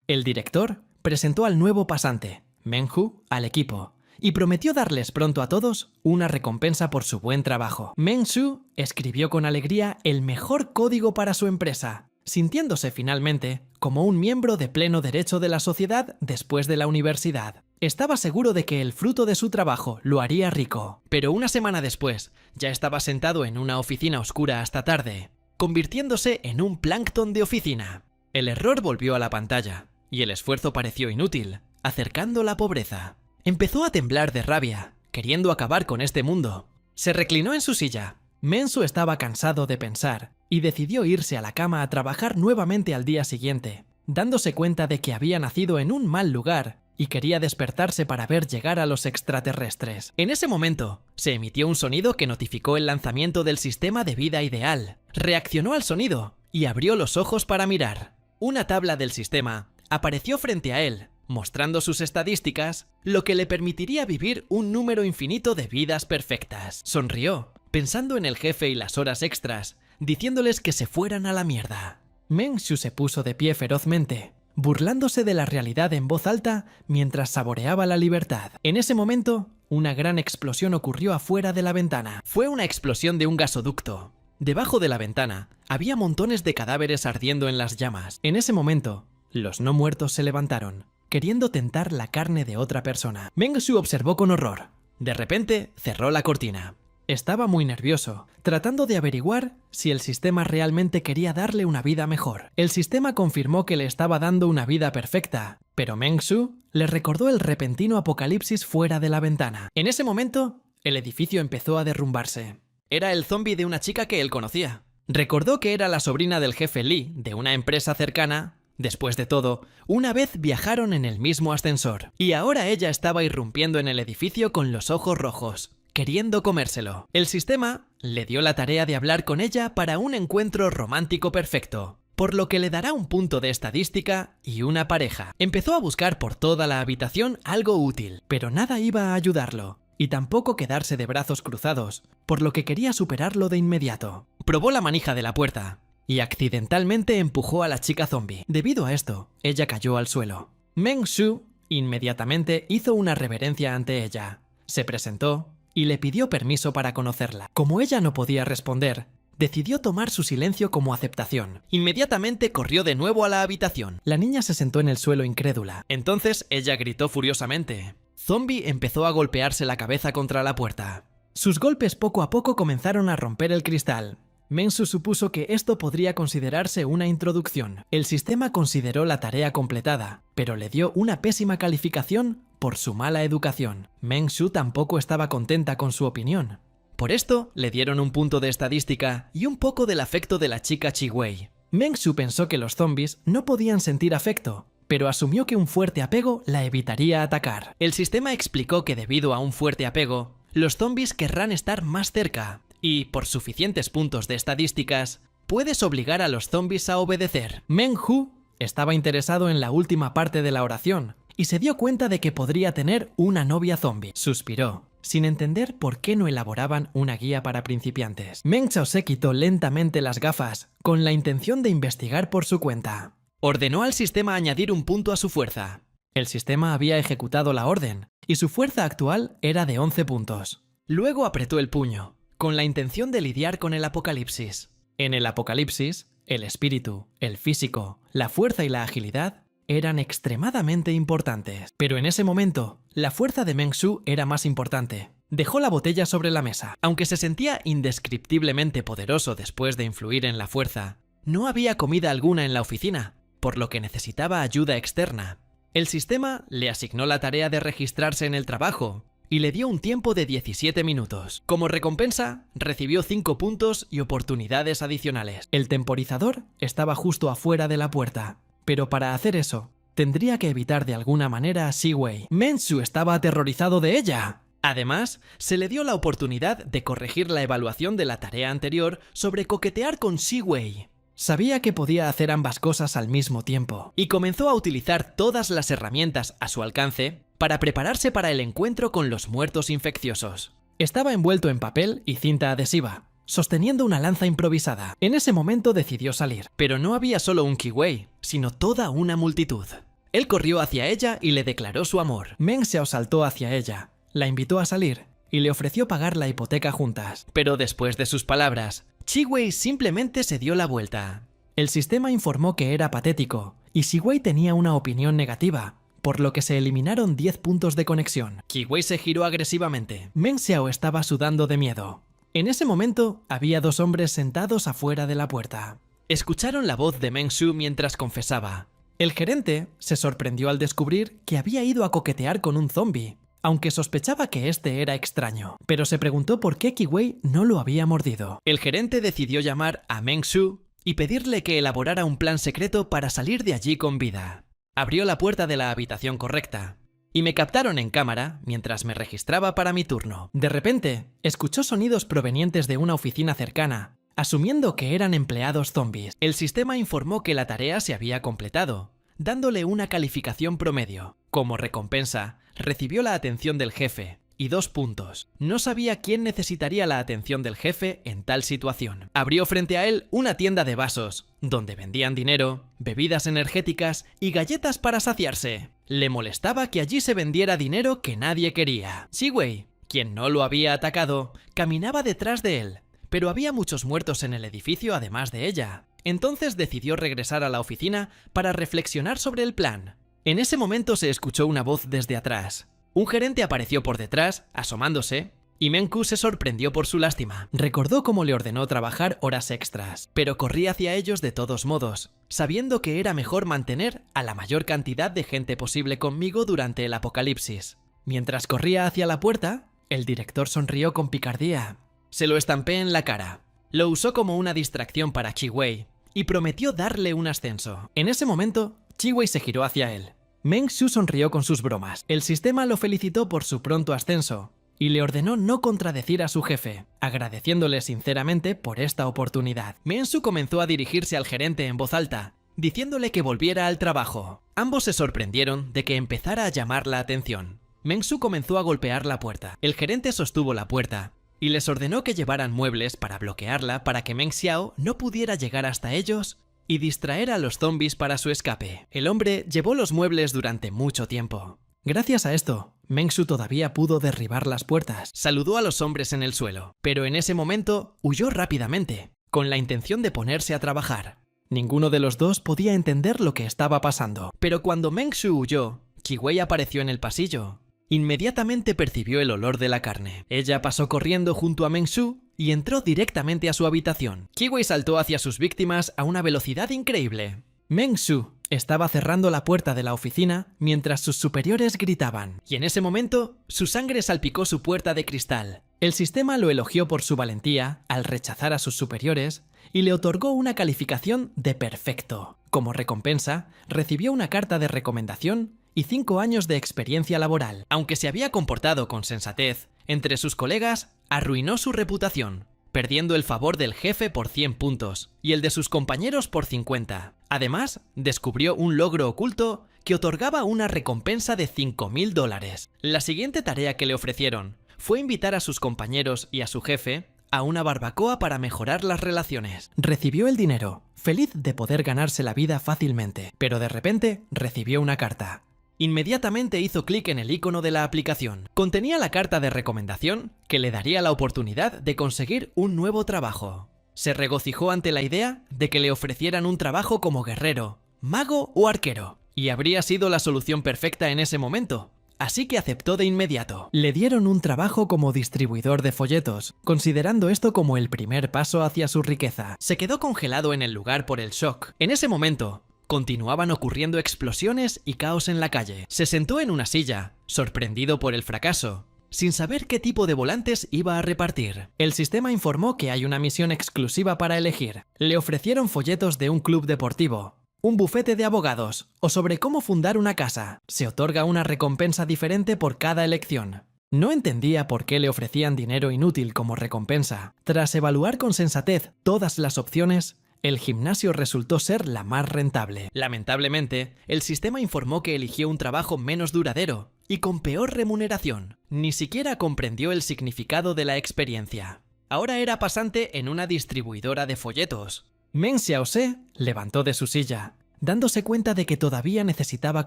El director presentó al nuevo pasante, Meng-Hu, al equipo y prometió darles pronto a todos una recompensa por su buen trabajo. Meng-Shu escribió con alegría el mejor código para su empresa, sintiéndose finalmente como un miembro de pleno derecho de la sociedad después de la universidad. Estaba seguro de que el fruto de su trabajo lo haría rico, pero una semana después ya estaba sentado en una oficina oscura hasta tarde, convirtiéndose en un plancton de oficina. El error volvió a la pantalla, y el esfuerzo pareció inútil, acercando la pobreza. Empezó a temblar de rabia, queriendo acabar con este mundo. Se reclinó en su silla. Meng-Shu estaba cansado de pensar, y decidió irse a la cama a trabajar nuevamente al día siguiente, dándose cuenta de que había nacido en un mal lugar y quería despertarse para ver llegar a los extraterrestres. En ese momento, se emitió un sonido que notificó el lanzamiento del sistema de vida ideal. Reaccionó al sonido y abrió los ojos para mirar. Una tabla del sistema apareció frente a él, mostrando sus estadísticas, lo que le permitiría vivir un número infinito de vidas perfectas. Sonrió, pensando en el jefe y las horas extras, diciéndoles que se fueran a la mierda. Meng-Shu se puso de pie ferozmente, burlándose de la realidad en voz alta mientras saboreaba la libertad. En ese momento, una gran explosión ocurrió afuera de la ventana. Fue una explosión de un gasoducto. Debajo de la ventana, había montones de cadáveres ardiendo en las llamas. En ese momento, los no muertos se levantaron, queriendo tentar la carne de otra persona. Meng-Shu observó con horror. De repente, cerró la cortina. Estaba muy nervioso, tratando de averiguar si el sistema realmente quería darle una vida mejor. El sistema confirmó que le estaba dando una vida perfecta, pero Meng-Shu le recordó el repentino apocalipsis fuera de la ventana. En ese momento, el edificio empezó a derrumbarse. Era el zombi de una chica que él conocía. Recordó que era la sobrina del jefe Lee de una empresa cercana. Después de todo, una vez viajaron en el mismo ascensor, y ahora ella estaba irrumpiendo en el edificio con los ojos rojos, queriendo comérselo. El sistema le dio la tarea de hablar con ella para un encuentro romántico perfecto, por lo que le dará un punto de estadística y una pareja. Empezó a buscar por toda la habitación algo útil, pero nada iba a ayudarlo, y tampoco quedarse de brazos cruzados, por lo que quería superarlo de inmediato. Probó la manija de la puerta, y accidentalmente empujó a la chica zombie. Debido a esto, ella cayó al suelo. Meng-Shu inmediatamente hizo una reverencia ante ella. Se presentó y le pidió permiso para conocerla. Como ella no podía responder, decidió tomar su silencio como aceptación. Inmediatamente corrió de nuevo a la habitación. La niña se sentó en el suelo incrédula. Entonces ella gritó furiosamente. Zombie empezó a golpearse la cabeza contra la puerta. Sus golpes poco a poco comenzaron a romper el cristal. Meng-Shu supuso que esto podría considerarse una introducción. El sistema consideró la tarea completada, pero le dio una pésima calificación por su mala educación. Meng-Shu tampoco estaba contenta con su opinión. Por esto, le dieron un punto de estadística y un poco del afecto de la chica Chi-Wei. Meng-Shu pensó que los zombies no podían sentir afecto, pero asumió que un fuerte apego la evitaría atacar. El sistema explicó que debido a un fuerte apego, los zombies querrán estar más cerca, y, por suficientes puntos de estadísticas, puedes obligar a los zombies a obedecer. Meng-Hu estaba interesado en la última parte de la oración, y se dio cuenta de que podría tener una novia zombie. Suspiró, sin entender por qué no elaboraban una guía para principiantes. Meng-Chao se quitó lentamente las gafas, con la intención de investigar por su cuenta. Ordenó al sistema añadir un punto a su fuerza. El sistema había ejecutado la orden, y su fuerza actual era de 11 puntos. Luego apretó el puño, con la intención de lidiar con el apocalipsis. En el apocalipsis, el espíritu, el físico, la fuerza y la agilidad eran extremadamente importantes. Pero en ese momento, la fuerza de Meng-Shu era más importante. Dejó la botella sobre la mesa. Aunque se sentía indescriptiblemente poderoso después de influir en la fuerza, no había comida alguna en la oficina, por lo que necesitaba ayuda externa. El sistema le asignó la tarea de registrarse en el trabajo, y le dio un tiempo de 17 minutos. Como recompensa, recibió 5 puntos y oportunidades adicionales. El temporizador estaba justo afuera de la puerta, pero para hacer eso, tendría que evitar de alguna manera a Chi-Wei. Meng-Shu estaba aterrorizado de ella. Además, se le dio la oportunidad de corregir la evaluación de la tarea anterior sobre coquetear con Chi-Wei. Sabía que podía hacer ambas cosas al mismo tiempo, y comenzó a utilizar todas las herramientas a su alcance para prepararse para el encuentro con los muertos infecciosos. Estaba envuelto en papel y cinta adhesiva, sosteniendo una lanza improvisada. En ese momento decidió salir, pero no había solo un Chi-Wei, sino toda una multitud. Él corrió hacia ella y le declaró su amor. Meng Xiao saltó hacia ella, la invitó a salir y le ofreció pagar la hipoteca juntas. Pero después de sus palabras, Qi Wei simplemente se dio la vuelta. El sistema informó que era patético y Qi Wei tenía una opinión negativa, por lo que se eliminaron 10 puntos de conexión. Qi Wei se giró agresivamente. Meng Xiao estaba sudando de miedo. En ese momento, había 2 hombres sentados afuera de la puerta. Escucharon la voz de Meng Shu mientras confesaba. El gerente se sorprendió al descubrir que había ido a coquetear con un zombie, aunque sospechaba que este era extraño, pero se preguntó por qué Qi Wei no lo había mordido. El gerente decidió llamar a Meng Shu y pedirle que elaborara un plan secreto para salir de allí con vida. Abrió la puerta de la habitación correcta y me captaron en cámara mientras me registraba para mi turno. De repente, escuchó sonidos provenientes de una oficina cercana, asumiendo que eran empleados zombies. El sistema informó que la tarea se había completado, dándole una calificación promedio. Como recompensa, recibió la atención del jefe y 2 puntos. No sabía quién necesitaría la atención del jefe en tal situación. Abrió frente a él una tienda de vasos, donde vendían dinero, bebidas energéticas y galletas para saciarse. Le molestaba que allí se vendiera dinero que nadie quería. Qi Wei, quien no lo había atacado, caminaba detrás de él, pero había muchos muertos en el edificio además de ella. Entonces decidió regresar a la oficina para reflexionar sobre el plan. En ese momento se escuchó una voz desde atrás. Un gerente apareció por detrás, asomándose, y Meng Hu se sorprendió por su lástima. Recordó cómo le ordenó trabajar horas extras, pero corría hacia ellos de todos modos, sabiendo que era mejor mantener a la mayor cantidad de gente posible conmigo durante el apocalipsis. Mientras corría hacia la puerta, el director sonrió con picardía. Se lo estampé en la cara. Lo usó como una distracción para Qi Wei y prometió darle un ascenso. En ese momento, Qi Wei se giró hacia él. Meng Shu sonrió con sus bromas. El sistema lo felicitó por su pronto ascenso y le ordenó no contradecir a su jefe, agradeciéndole sinceramente por esta oportunidad. Meng Shu comenzó a dirigirse al gerente en voz alta, diciéndole que volviera al trabajo. Ambos se sorprendieron de que empezara a llamar la atención. Meng Shu comenzó a golpear la puerta. El gerente sostuvo la puerta y les ordenó que llevaran muebles para bloquearla para que Meng Xiao no pudiera llegar hasta ellos y distraer a los zombies para su escape. El hombre llevó los muebles durante mucho tiempo. Gracias a esto, Meng Shu todavía pudo derribar las puertas. Saludó a los hombres en el suelo, pero en ese momento huyó rápidamente, con la intención de ponerse a trabajar. Ninguno de los dos podía entender lo que estaba pasando, pero cuando Meng Shu huyó, Qi Wei apareció en el pasillo. Inmediatamente percibió el olor de la carne. Ella pasó corriendo junto a Meng Shu y entró directamente a su habitación. Qi Wei saltó hacia sus víctimas a una velocidad increíble. Meng Shu estaba cerrando la puerta de la oficina mientras sus superiores gritaban, y en ese momento su sangre salpicó su puerta de cristal. El sistema lo elogió por su valentía al rechazar a sus superiores y le otorgó una calificación de perfecto. Como recompensa, recibió una carta de recomendación y 5 años de experiencia laboral. Aunque se había comportado con sensatez, entre sus colegas arruinó su reputación, perdiendo el favor del jefe por 100 puntos y el de sus compañeros por 50. Además, descubrió un logro oculto que otorgaba una recompensa de $5.000. La siguiente tarea que le ofrecieron fue invitar a sus compañeros y a su jefe a una barbacoa para mejorar las relaciones. Recibió el dinero, feliz de poder ganarse la vida fácilmente, pero de repente recibió una carta. Inmediatamente hizo clic en el icono de la aplicación. Contenía la carta de recomendación que le daría la oportunidad de conseguir un nuevo trabajo. Se regocijó ante la idea de que le ofrecieran un trabajo como guerrero, mago o arquero, y habría sido la solución perfecta en ese momento. Así que aceptó de inmediato. Le dieron un trabajo como distribuidor de folletos, considerando esto como el primer paso hacia su riqueza. Se quedó congelado en el lugar por el shock. En ese momento, continuaban ocurriendo explosiones y caos en la calle. Se sentó en una silla, sorprendido por el fracaso, sin saber qué tipo de volantes iba a repartir. El sistema informó que hay una misión exclusiva para elegir. Le ofrecieron folletos de un club deportivo, un bufete de abogados o sobre cómo fundar una casa. Se otorga una recompensa diferente por cada elección. No entendía por qué le ofrecían dinero inútil como recompensa. Tras evaluar con sensatez todas las opciones, el gimnasio resultó ser la más rentable. Lamentablemente, el sistema informó que eligió un trabajo menos duradero y con peor remuneración. Ni siquiera comprendió el significado de la experiencia. Ahora era pasante en una distribuidora de folletos. Meng Xiaoxe levantó de su silla. dándose cuenta de que todavía necesitaba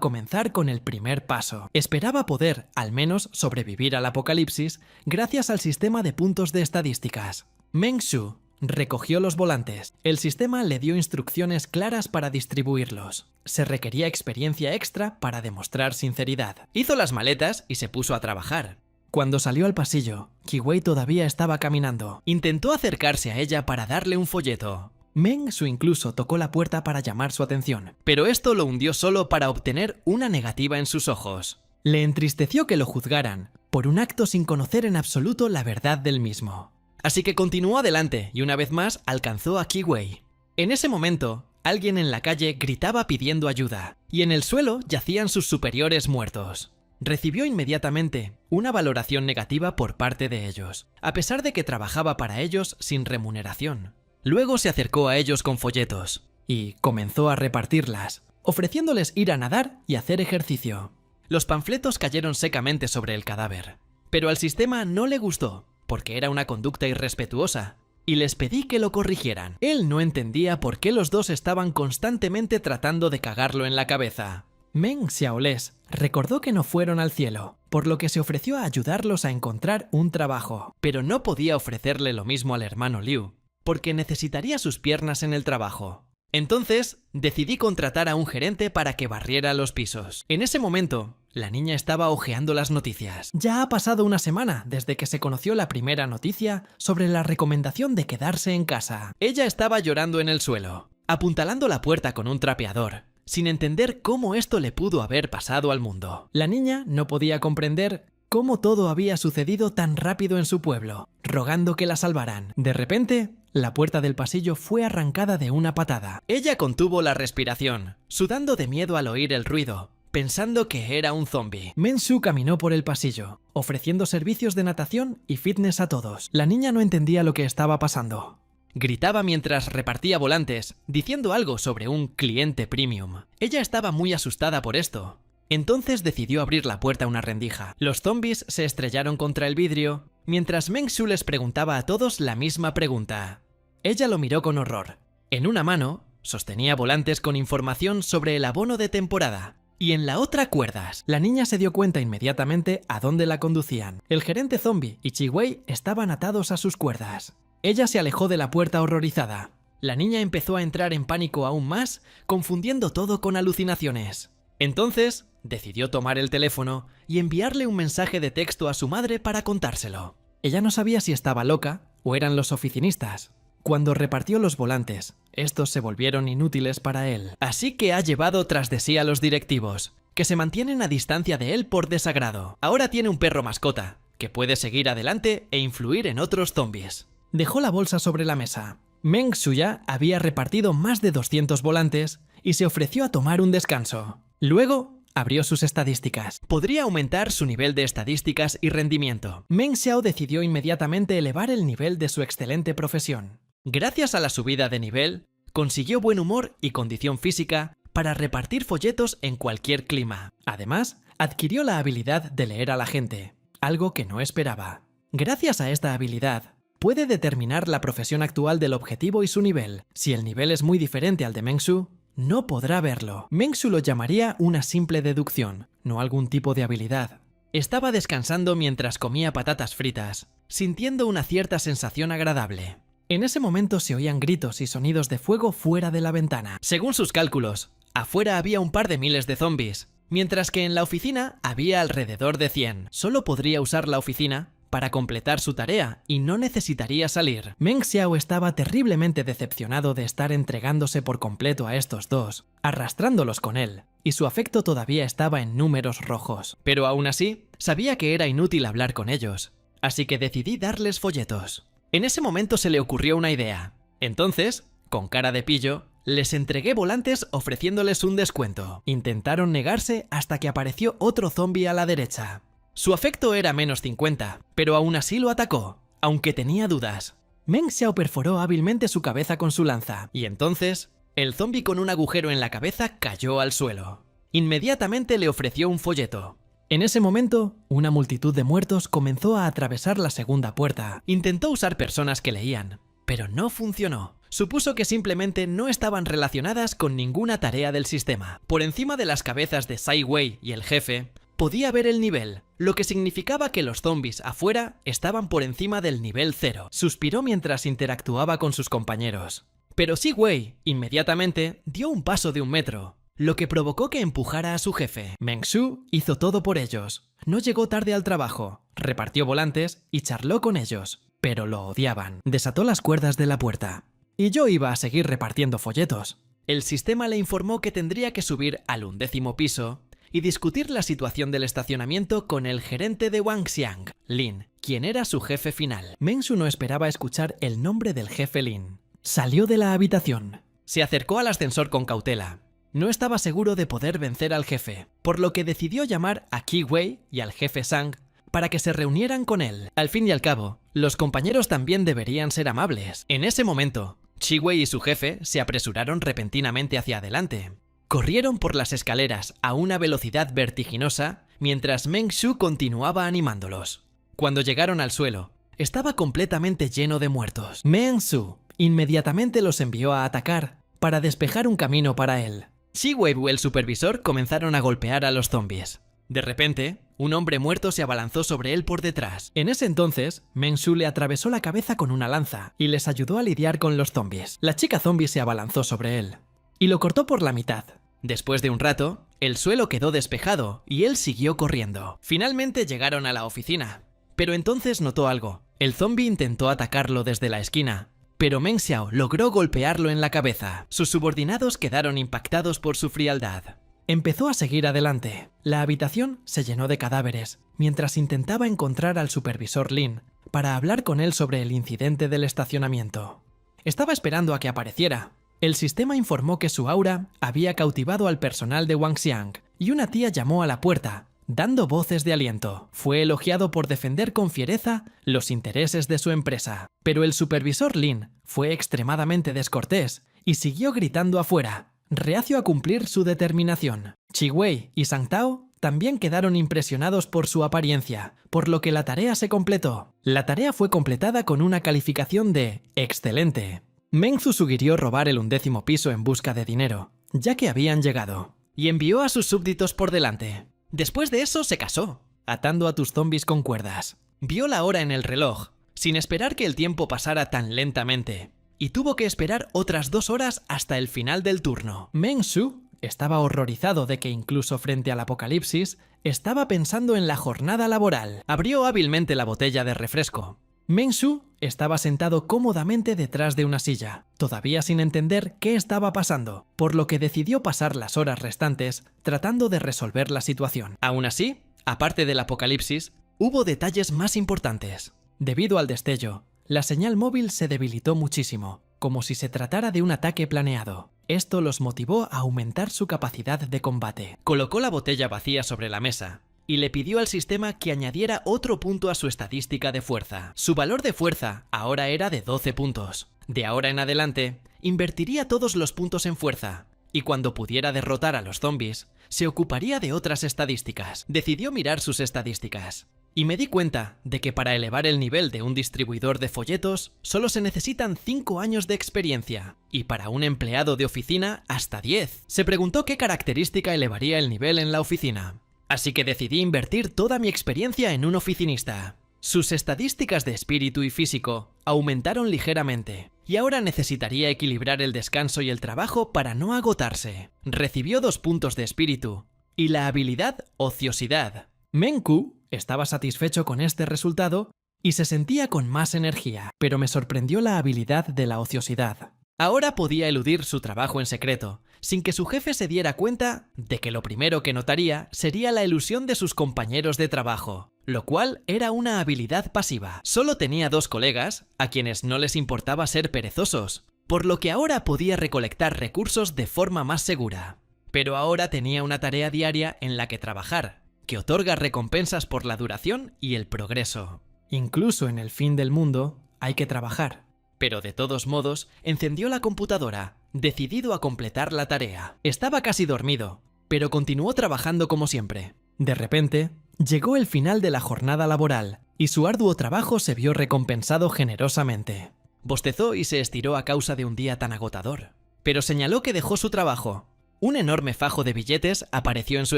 comenzar con el primer paso. Esperaba poder, al menos, sobrevivir al apocalipsis gracias al sistema de puntos de estadísticas. Meng Shu recogió los volantes. El sistema le dio instrucciones claras para distribuirlos. Se requería experiencia extra para demostrar sinceridad. Hizo las maletas y se puso a trabajar. Cuando salió al pasillo, Qi-Wei todavía estaba caminando. Intentó acercarse a ella para darle un folleto. Meng Shu incluso tocó la puerta para llamar su atención, pero esto lo hundió solo para obtener una negativa en sus ojos. Le entristeció que lo juzgaran por un acto sin conocer en absoluto la verdad del mismo. Así que continuó adelante y una vez más alcanzó a Qi-Wei. En ese momento, alguien en la calle gritaba pidiendo ayuda, y en el suelo yacían sus superiores muertos. Recibió inmediatamente una valoración negativa por parte de ellos, a pesar de que trabajaba para ellos sin remuneración. Luego se acercó a ellos con folletos y comenzó a repartirlas, ofreciéndoles ir a nadar y hacer ejercicio. Los panfletos cayeron secamente sobre el cadáver, pero al sistema no le gustó, porque era una conducta irrespetuosa, y les pedí que lo corrigieran. Él no entendía por qué los dos estaban constantemente tratando de cagarlo en la cabeza. Meng Xiaoles recordó que no fueron al cielo, por lo que se ofreció a ayudarlos a encontrar un trabajo, pero no podía ofrecerle lo mismo al hermano Liu, porque necesitaría sus piernas en el trabajo. Entonces, decidí contratar a un gerente para que barriera los pisos. En ese momento, la niña estaba hojeando las noticias. Ya ha pasado una semana desde que se conoció la primera noticia sobre la recomendación de quedarse en casa. Ella estaba llorando en el suelo, apuntalando la puerta con un trapeador, sin entender cómo esto le pudo haber pasado al mundo. La niña no podía comprender cómo todo había sucedido tan rápido en su pueblo, rogando que la salvaran. De repente, la puerta del pasillo fue arrancada de una patada. Ella contuvo la respiración, sudando de miedo al oír el ruido, pensando que era un zombie. Meng Shu caminó por el pasillo, ofreciendo servicios de natación y fitness a todos. La niña no entendía lo que estaba pasando. Gritaba mientras repartía volantes, diciendo algo sobre un cliente premium. Ella estaba muy asustada por esto. Entonces decidió abrir la puerta a una rendija. Los zombies se estrellaron contra el vidrio, mientras Meng Shu les preguntaba a todos la misma pregunta. Ella lo miró con horror. En una mano, sostenía volantes con información sobre el abono de temporada, y en la otra cuerdas. La niña se dio cuenta inmediatamente a dónde la conducían. El gerente zombie y Qi-Wei estaban atados a sus cuerdas. Ella se alejó de la puerta horrorizada. La niña empezó a entrar en pánico aún más, confundiendo todo con alucinaciones. Entonces, decidió tomar el teléfono y enviarle un mensaje de texto a su madre para contárselo. Ella no sabía si estaba loca o eran los oficinistas. Cuando repartió los volantes, estos se volvieron inútiles para él. Así que ha llevado tras de sí a los directivos, que se mantienen a distancia de él por desagrado. Ahora tiene un perro mascota, que puede seguir adelante e influir en otros zombies. Dejó la bolsa sobre la mesa. Meng Shu ya había repartido más de 200 volantes y se ofreció a tomar un descanso. Luego, abrió sus estadísticas. Podría aumentar su nivel de estadísticas y rendimiento. Meng Xiao decidió inmediatamente elevar el nivel de su excelente profesión. Gracias a la subida de nivel, consiguió buen humor y condición física para repartir folletos en cualquier clima. Además, adquirió la habilidad de leer a la gente, algo que no esperaba. Gracias a esta habilidad, puede determinar la profesión actual del objetivo y su nivel. Si el nivel es muy diferente al de Meng Shu, no podrá verlo. Meng Shu lo llamaría una simple deducción, no algún tipo de habilidad. Estaba descansando mientras comía patatas fritas, sintiendo una cierta sensación agradable. En ese momento se oían gritos y sonidos de fuego fuera de la ventana. Según sus cálculos, afuera había un par de miles de zombies, mientras que en la oficina había alrededor de 100. Solo podría usar la oficina para completar su tarea y no necesitaría salir. Meng Xiao estaba terriblemente decepcionado de estar entregándose por completo a estos dos, arrastrándolos con él, y su afecto todavía estaba en números rojos. Pero aún así, sabía que era inútil hablar con ellos, así que decidí darles folletos. En ese momento se le ocurrió una idea. Entonces, con cara de pillo, les entregué volantes ofreciéndoles un descuento. Intentaron negarse hasta que apareció otro zombie a la derecha. Su afecto era menos 50, pero aún así lo atacó, aunque tenía dudas. Meng Xiao perforó hábilmente su cabeza con su lanza, y entonces, el zombi con un agujero en la cabeza cayó al suelo. Inmediatamente le ofreció un folleto. En ese momento, una multitud de muertos comenzó a atravesar la segunda puerta. Intentó usar personas que leían, pero no funcionó. Supuso que simplemente no estaban relacionadas con ninguna tarea del sistema. Por encima de las cabezas de Sai Wei y el jefe, podía ver el nivel, lo que significaba que los zombies afuera estaban por encima del nivel 0. Suspiró mientras interactuaba con sus compañeros. Pero Sai Wei inmediatamente dio un paso de 1 metro, lo que provocó que empujara a su jefe. Meng Shu hizo todo por ellos. No llegó tarde al trabajo, repartió volantes y charló con ellos, pero lo odiaban. Desató las cuerdas de la puerta. Y yo iba a seguir repartiendo folletos. El sistema le informó que tendría que subir al 11º piso y discutir la situación del estacionamiento con el gerente de Wangxiang, Lin, quien era su jefe final. Meng Shu no esperaba escuchar el nombre del jefe Lin. Salió de la habitación. Se acercó al ascensor con cautela. No estaba seguro de poder vencer al jefe, por lo que decidió llamar a Qi Wei y al jefe Zhang para que se reunieran con él. Al fin y al cabo, los compañeros también deberían ser amables. En ese momento, Qi Wei y su jefe se apresuraron repentinamente hacia adelante. Corrieron por las escaleras a una velocidad vertiginosa mientras Meng Shu continuaba animándolos. Cuando llegaron al suelo, estaba completamente lleno de muertos. Meng Shu inmediatamente los envió a atacar para despejar un camino para él. Qi Wei y el supervisor comenzaron a golpear a los zombies. De repente, un hombre muerto se abalanzó sobre él por detrás. En ese entonces, Meng Shu le atravesó la cabeza con una lanza y les ayudó a lidiar con los zombies. La chica zombie se abalanzó sobre él y lo cortó por la mitad. Después de un rato, el suelo quedó despejado y él siguió corriendo. Finalmente llegaron a la oficina, pero entonces notó algo. El zombie intentó atacarlo desde la esquina, pero Meng Xiao logró golpearlo en la cabeza. Sus subordinados quedaron impactados por su frialdad. Empezó a seguir adelante. La habitación se llenó de cadáveres, mientras intentaba encontrar al supervisor Lin para hablar con él sobre el incidente del estacionamiento. Estaba esperando a que apareciera. El sistema informó que su aura había cautivado al personal de Wangxiang y una tía llamó a la puerta, dando voces de aliento. Fue elogiado por defender con fiereza los intereses de su empresa, pero el supervisor Lin fue extremadamente descortés y siguió gritando afuera, reacio a cumplir su determinación. Qi Wei y Zhang Tao también quedaron impresionados por su apariencia, por lo que la tarea se completó. La tarea fue completada con una calificación de excelente. Meng Shu sugirió robar el 11º piso en busca de dinero, ya que habían llegado, y envió a sus súbditos por delante. Después de eso se casó, atando a tus zombies con cuerdas. Vio la hora en el reloj, sin esperar que el tiempo pasara tan lentamente, y tuvo que esperar otras 2 horas hasta el final del turno. Meng Shu estaba horrorizado de que incluso frente al apocalipsis, estaba pensando en la jornada laboral. Abrió hábilmente la botella de refresco. Meng Shu estaba sentado cómodamente detrás de una silla, todavía sin entender qué estaba pasando, por lo que decidió pasar las horas restantes tratando de resolver la situación. Aún así, aparte del apocalipsis, hubo detalles más importantes. Debido al destello, la señal móvil se debilitó muchísimo, como si se tratara de un ataque planeado. Esto los motivó a aumentar su capacidad de combate. Colocó la botella vacía sobre la mesa y le pidió al sistema que añadiera otro punto a su estadística de fuerza. Su valor de fuerza ahora era de 12 puntos. De ahora en adelante, invertiría todos los puntos en fuerza, y cuando pudiera derrotar a los zombies, se ocuparía de otras estadísticas. Decidió mirar sus estadísticas, y me di cuenta de que para elevar el nivel de un distribuidor de folletos, solo se necesitan 5 años de experiencia, y para un empleado de oficina, hasta 10. Se preguntó qué característica elevaría el nivel en la oficina. Así que decidí invertir toda mi experiencia en un oficinista. Sus estadísticas de espíritu y físico aumentaron ligeramente, y ahora necesitaría equilibrar el descanso y el trabajo para no agotarse. Recibió 2 puntos de espíritu, y la habilidad ociosidad. Meng Qiu estaba satisfecho con este resultado y se sentía con más energía, pero me sorprendió la habilidad de la ociosidad. Ahora podía eludir su trabajo en secreto, sin que su jefe se diera cuenta de que lo primero que notaría sería la elusión de sus compañeros de trabajo, lo cual era una habilidad pasiva. Solo tenía 2 colegas a quienes no les importaba ser perezosos, por lo que ahora podía recolectar recursos de forma más segura. Pero ahora tenía una tarea diaria en la que trabajar, que otorga recompensas por la duración y el progreso. Incluso en el fin del mundo hay que trabajar. Pero de todos modos, encendió la computadora, decidido a completar la tarea. Estaba casi dormido, pero continuó trabajando como siempre. De repente, llegó el final de la jornada laboral, y su arduo trabajo se vio recompensado generosamente. Bostezó y se estiró a causa de un día tan agotador. Pero señaló que dejó su trabajo. Un enorme fajo de billetes apareció en su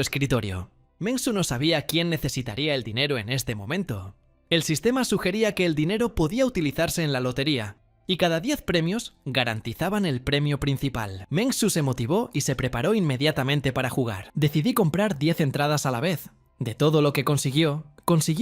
escritorio. Meng-Su no sabía quién necesitaría el dinero en este momento. El sistema sugería que el dinero podía utilizarse en la lotería, y cada 10 premios garantizaban el premio principal. Meng-Su se motivó y se preparó inmediatamente para jugar. Decidí comprar 10 entradas a la vez. De todo lo que consiguió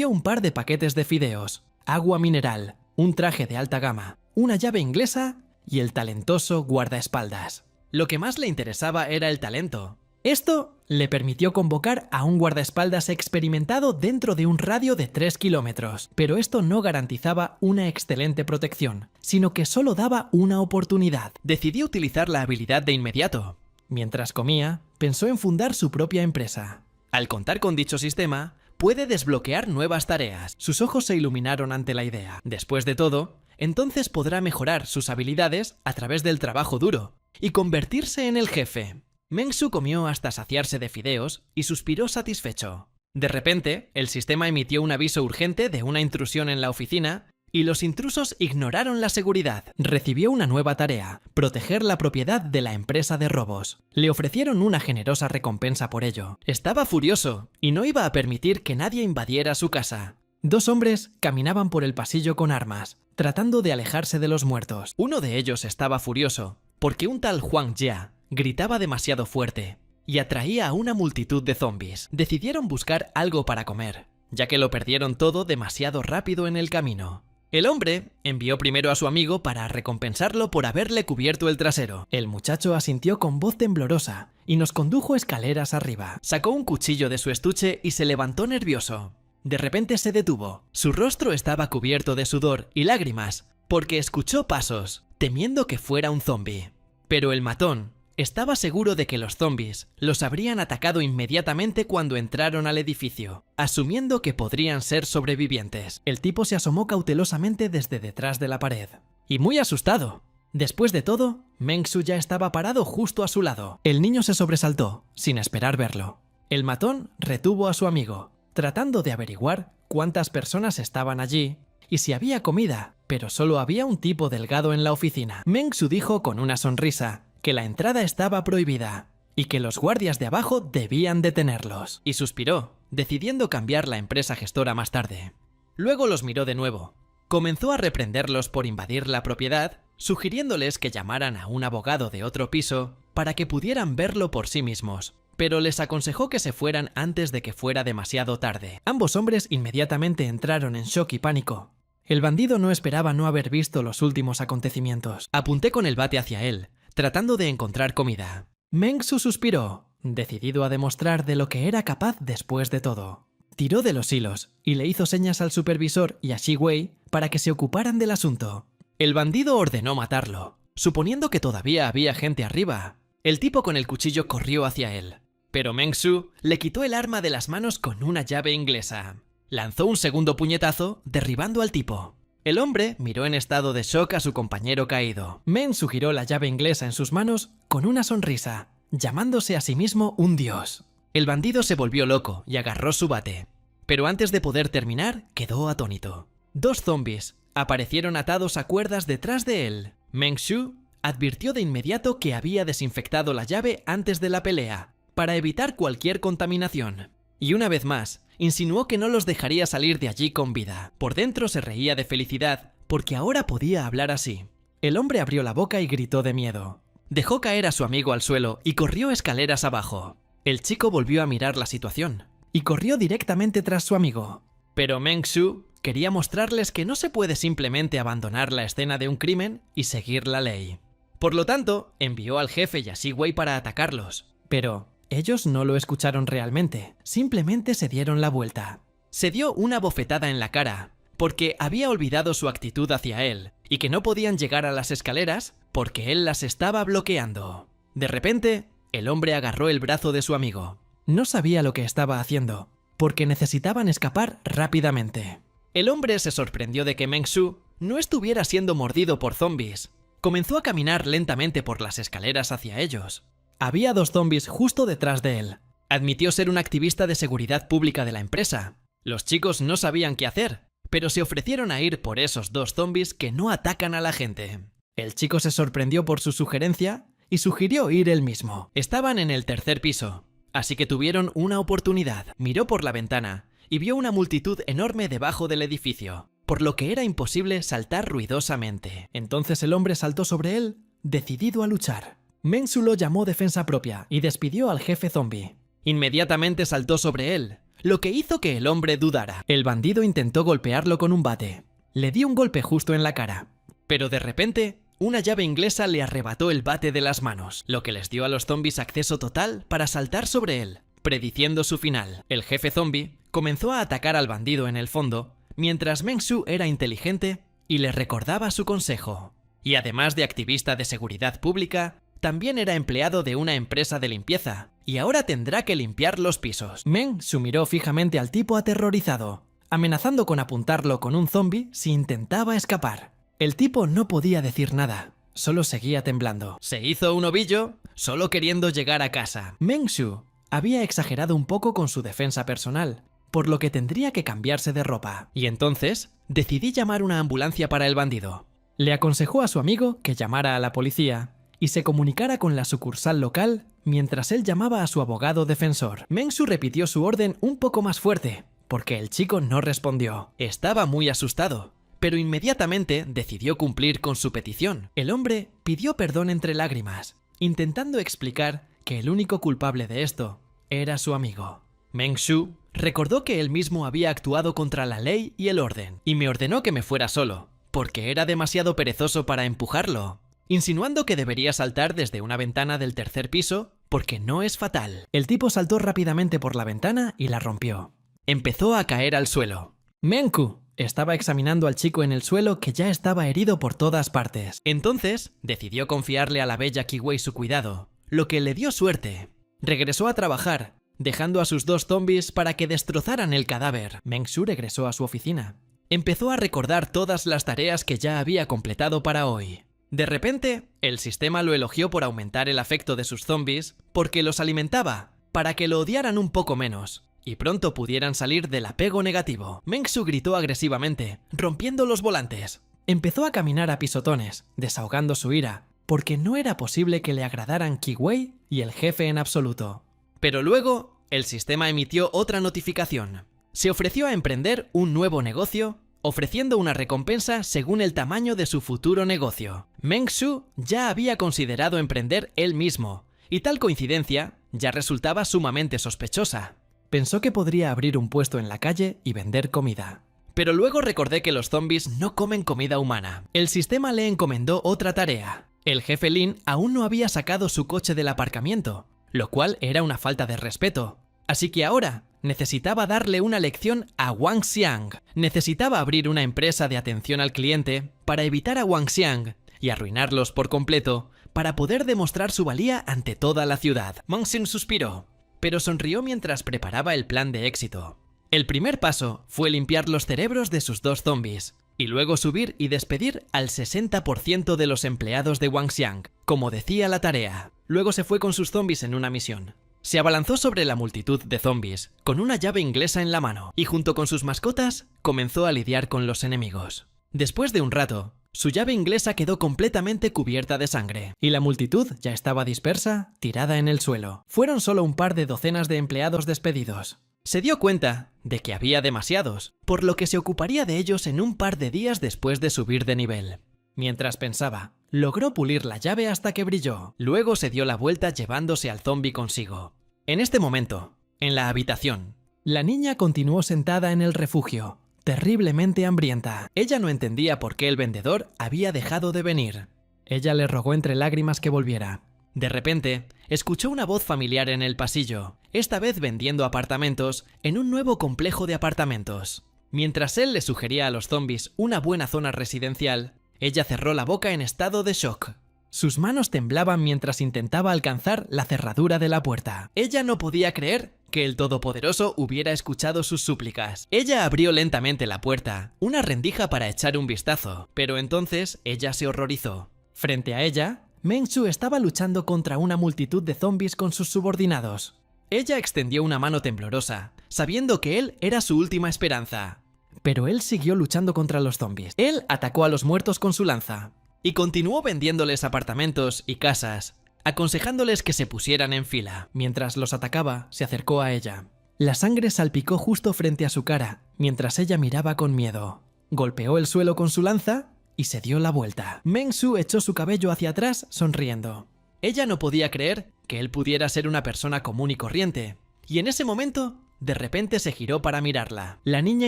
un par de paquetes de fideos, agua mineral, un traje de alta gama, una llave inglesa y el talentoso guardaespaldas. Lo que más le interesaba era el talento. Esto le permitió convocar a un guardaespaldas experimentado dentro de un radio de 3 kilómetros, pero esto no garantizaba una excelente protección, sino que solo daba una oportunidad. Decidió utilizar la habilidad de inmediato. Mientras comía, pensó en fundar su propia empresa. Al contar con dicho sistema, puede desbloquear nuevas tareas. Sus ojos se iluminaron ante la idea. Después de todo, entonces podrá mejorar sus habilidades a través del trabajo duro y convertirse en el jefe. Meng-Su comió hasta saciarse de fideos y suspiró satisfecho. De repente, el sistema emitió un aviso urgente de una intrusión en la oficina y los intrusos ignoraron la seguridad. Recibió una nueva tarea: proteger la propiedad de la empresa de robos. Le ofrecieron una generosa recompensa por ello. Estaba furioso y no iba a permitir que nadie invadiera su casa. 2 hombres caminaban por el pasillo con armas, tratando de alejarse de los muertos. Uno de ellos estaba furioso porque un tal Huang Jia gritaba demasiado fuerte y atraía a una multitud de zombies. Decidieron buscar algo para comer, ya que lo perdieron todo demasiado rápido en el camino. El hombre envió primero a su amigo para recompensarlo por haberle cubierto el trasero. El muchacho asintió con voz temblorosa y nos condujo escaleras arriba. Sacó un cuchillo de su estuche y se levantó nervioso. De repente se detuvo. Su rostro estaba cubierto de sudor y lágrimas porque escuchó pasos, temiendo que fuera un zombi. Pero el matón estaba seguro de que los zombies los habrían atacado inmediatamente cuando entraron al edificio, asumiendo que podrían ser sobrevivientes. El tipo se asomó cautelosamente desde detrás de la pared. Y muy asustado. Después de todo, Meng-Su ya estaba parado justo a su lado. El niño se sobresaltó, sin esperar verlo. El matón retuvo a su amigo, tratando de averiguar cuántas personas estaban allí y si había comida, pero solo había un tipo delgado en la oficina. Meng-Su dijo con una sonrisa que la entrada estaba prohibida y que los guardias de abajo debían detenerlos. Y suspiró, decidiendo cambiar la empresa gestora más tarde. Luego los miró de nuevo. Comenzó a reprenderlos por invadir la propiedad, sugiriéndoles que llamaran a un abogado de otro piso para que pudieran verlo por sí mismos, pero les aconsejó que se fueran antes de que fuera demasiado tarde. Ambos hombres inmediatamente entraron en shock y pánico. El bandido no esperaba no haber visto los últimos acontecimientos. Apunté con el bate hacia él, tratando de encontrar comida. Meng-Su suspiró, decidido a demostrar de lo que era capaz después de todo. Tiró de los hilos y le hizo señas al supervisor y a Shi-Wei para que se ocuparan del asunto. El bandido ordenó matarlo, suponiendo que todavía había gente arriba. El tipo con el cuchillo corrió hacia él, pero Meng-Su le quitó el arma de las manos con una llave inglesa. Lanzó un segundo puñetazo, derribando al tipo. El hombre miró en estado de shock a su compañero caído. Meng-Su giró la llave inglesa en sus manos con una sonrisa, llamándose a sí mismo un dios. El bandido se volvió loco y agarró su bate, pero antes de poder terminar, quedó atónito. 2 zombies aparecieron atados a cuerdas detrás de él. Meng-Su advirtió de inmediato que había desinfectado la llave antes de la pelea, para evitar cualquier contaminación. Y una vez más, insinuó que no los dejaría salir de allí con vida. Por dentro se reía de felicidad, porque ahora podía hablar así. El hombre abrió la boca y gritó de miedo. Dejó caer a su amigo al suelo y corrió escaleras abajo. El chico volvió a mirar la situación y corrió directamente tras su amigo. Pero Meng-Su quería mostrarles que no se puede simplemente abandonar la escena de un crimen y seguir la ley. Por lo tanto, envió al jefe y a Shi-Wei para atacarlos. Pero ellos no lo escucharon realmente, simplemente se dieron la vuelta. Se dio una bofetada en la cara, porque había olvidado su actitud hacia él, y que no podían llegar a las escaleras porque él las estaba bloqueando. De repente, el hombre agarró el brazo de su amigo. No sabía lo que estaba haciendo, porque necesitaban escapar rápidamente. El hombre se sorprendió de que Meng-Su no estuviera siendo mordido por zombies. Comenzó a caminar lentamente por las escaleras hacia ellos. Había 2 zombies justo detrás de él. Admitió ser un activista de seguridad pública de la empresa. Los chicos no sabían qué hacer, pero se ofrecieron a ir por esos 2 zombies que no atacan a la gente. El chico se sorprendió por su sugerencia y sugirió ir él mismo. Estaban en el 3er piso, así que tuvieron una oportunidad. Miró por la ventana y vio una multitud enorme debajo del edificio, por lo que era imposible saltar ruidosamente. Entonces el hombre saltó sobre él, decidido a luchar. Meng-Su lo llamó defensa propia y despidió al jefe zombie. Inmediatamente saltó sobre él, lo que hizo que el hombre dudara. El bandido intentó golpearlo con un bate. Le dio un golpe justo en la cara, pero de repente una llave inglesa le arrebató el bate de las manos, lo que les dio a los zombies acceso total para saltar sobre él, prediciendo su final. El jefe zombie comenzó a atacar al bandido en el fondo, mientras Meng-Su era inteligente y le recordaba su consejo. Y además de activista de seguridad pública, también era empleado de una empresa de limpieza, y ahora tendrá que limpiar los pisos. Meng-Su miró fijamente al tipo aterrorizado, amenazando con apuntarlo con un zombie si intentaba escapar. El tipo no podía decir nada, solo seguía temblando. Se hizo un ovillo, solo queriendo llegar a casa. Meng-Su había exagerado un poco con su defensa personal, por lo que tendría que cambiarse de ropa. Y entonces decidí llamar una ambulancia para el bandido. Le aconsejó a su amigo que llamara a la policía y se comunicara con la sucursal local mientras él llamaba a su abogado defensor. Meng-Su repitió su orden un poco más fuerte, porque el chico no respondió. Estaba muy asustado, pero inmediatamente decidió cumplir con su petición. El hombre pidió perdón entre lágrimas, intentando explicar que el único culpable de esto era su amigo. Meng-Su recordó que él mismo había actuado contra la ley y el orden, y me ordenó que me fuera solo, porque era demasiado perezoso para empujarlo, insinuando que debería saltar desde una ventana del 3er piso porque no es fatal. El tipo saltó rápidamente por la ventana y la rompió. Empezó a caer al suelo. Meng-Ku estaba examinando al chico en el suelo, que ya estaba herido por todas partes. Entonces decidió confiarle a la bella Ki-Wei su cuidado, lo que le dio suerte. Regresó a trabajar, dejando a sus 2 zombies para que destrozaran el cadáver. Meng-Su regresó a su oficina. Empezó a recordar todas las tareas que ya había completado para hoy. De repente, el sistema lo elogió por aumentar el afecto de sus zombies porque los alimentaba, para que lo odiaran un poco menos y pronto pudieran salir del apego negativo. Meng-Su gritó agresivamente, rompiendo los volantes. Empezó a caminar a pisotones, desahogando su ira, porque no era posible que le agradaran Ki-Wei y el jefe en absoluto. Pero luego, el sistema emitió otra notificación. Se ofreció a emprender un nuevo negocio, ofreciendo una recompensa según el tamaño de su futuro negocio. Meng-Su ya había considerado emprender él mismo, y tal coincidencia ya resultaba sumamente sospechosa. Pensó que podría abrir un puesto en la calle y vender comida. Pero luego recordé que los zombies no comen comida humana. El sistema le encomendó otra tarea. El jefe Lin aún no había sacado su coche del aparcamiento, lo cual era una falta de respeto. Así que ahora necesitaba darle una lección a Wang Xiang. Necesitaba abrir una empresa de atención al cliente para evitar a Wang Xiang y arruinarlos por completo para poder demostrar su valía ante toda la ciudad. Wang Xiang suspiró, pero sonrió mientras preparaba el plan de éxito. El primer paso fue limpiar los cerebros de sus 2 zombies, y luego subir y despedir al 60% de los empleados de Wang Xiang, como decía la tarea. Luego se fue con sus zombies en una misión. Se abalanzó sobre la multitud de zombies, con una llave inglesa en la mano, y junto con sus mascotas, comenzó a lidiar con los enemigos. Después de un rato, su llave inglesa quedó completamente cubierta de sangre, y la multitud ya estaba dispersa, tirada en el suelo. Fueron solo un par de docenas de empleados despedidos. Se dio cuenta de que había demasiados, por lo que se ocuparía de ellos en un par de días después de subir de nivel. Mientras pensaba, logró pulir la llave hasta que brilló. Luego se dio la vuelta llevándose al zombie consigo. En este momento, en la habitación, la niña continuó sentada en el refugio, terriblemente hambrienta. Ella no entendía por qué el vendedor había dejado de venir. Ella le rogó entre lágrimas que volviera. De repente, escuchó una voz familiar en el pasillo, esta vez vendiendo apartamentos en un nuevo complejo de apartamentos. Mientras él le sugería a los zombies una buena zona residencial, ella cerró la boca en estado de shock. Sus manos temblaban mientras intentaba alcanzar la cerradura de la puerta. Ella no podía creer que el Todopoderoso hubiera escuchado sus súplicas. Ella abrió lentamente la puerta, una rendija para echar un vistazo, pero entonces ella se horrorizó. Frente a ella, Meng-Su estaba luchando contra una multitud de zombies con sus subordinados. Ella extendió una mano temblorosa, sabiendo que él era su última esperanza. pero él siguió luchando contra los zombies. Él atacó a los muertos con su lanza y continuó vendiéndoles apartamentos y casas, aconsejándoles que se pusieran en fila. Mientras los atacaba, se acercó a ella. La sangre salpicó justo frente a su cara, mientras ella miraba con miedo. Golpeó el suelo con su lanza y se dio la vuelta. Meng-Su echó su cabello hacia atrás, sonriendo. Ella no podía creer que él pudiera ser una persona común y corriente, y en ese momento, de repente se giró para mirarla. La niña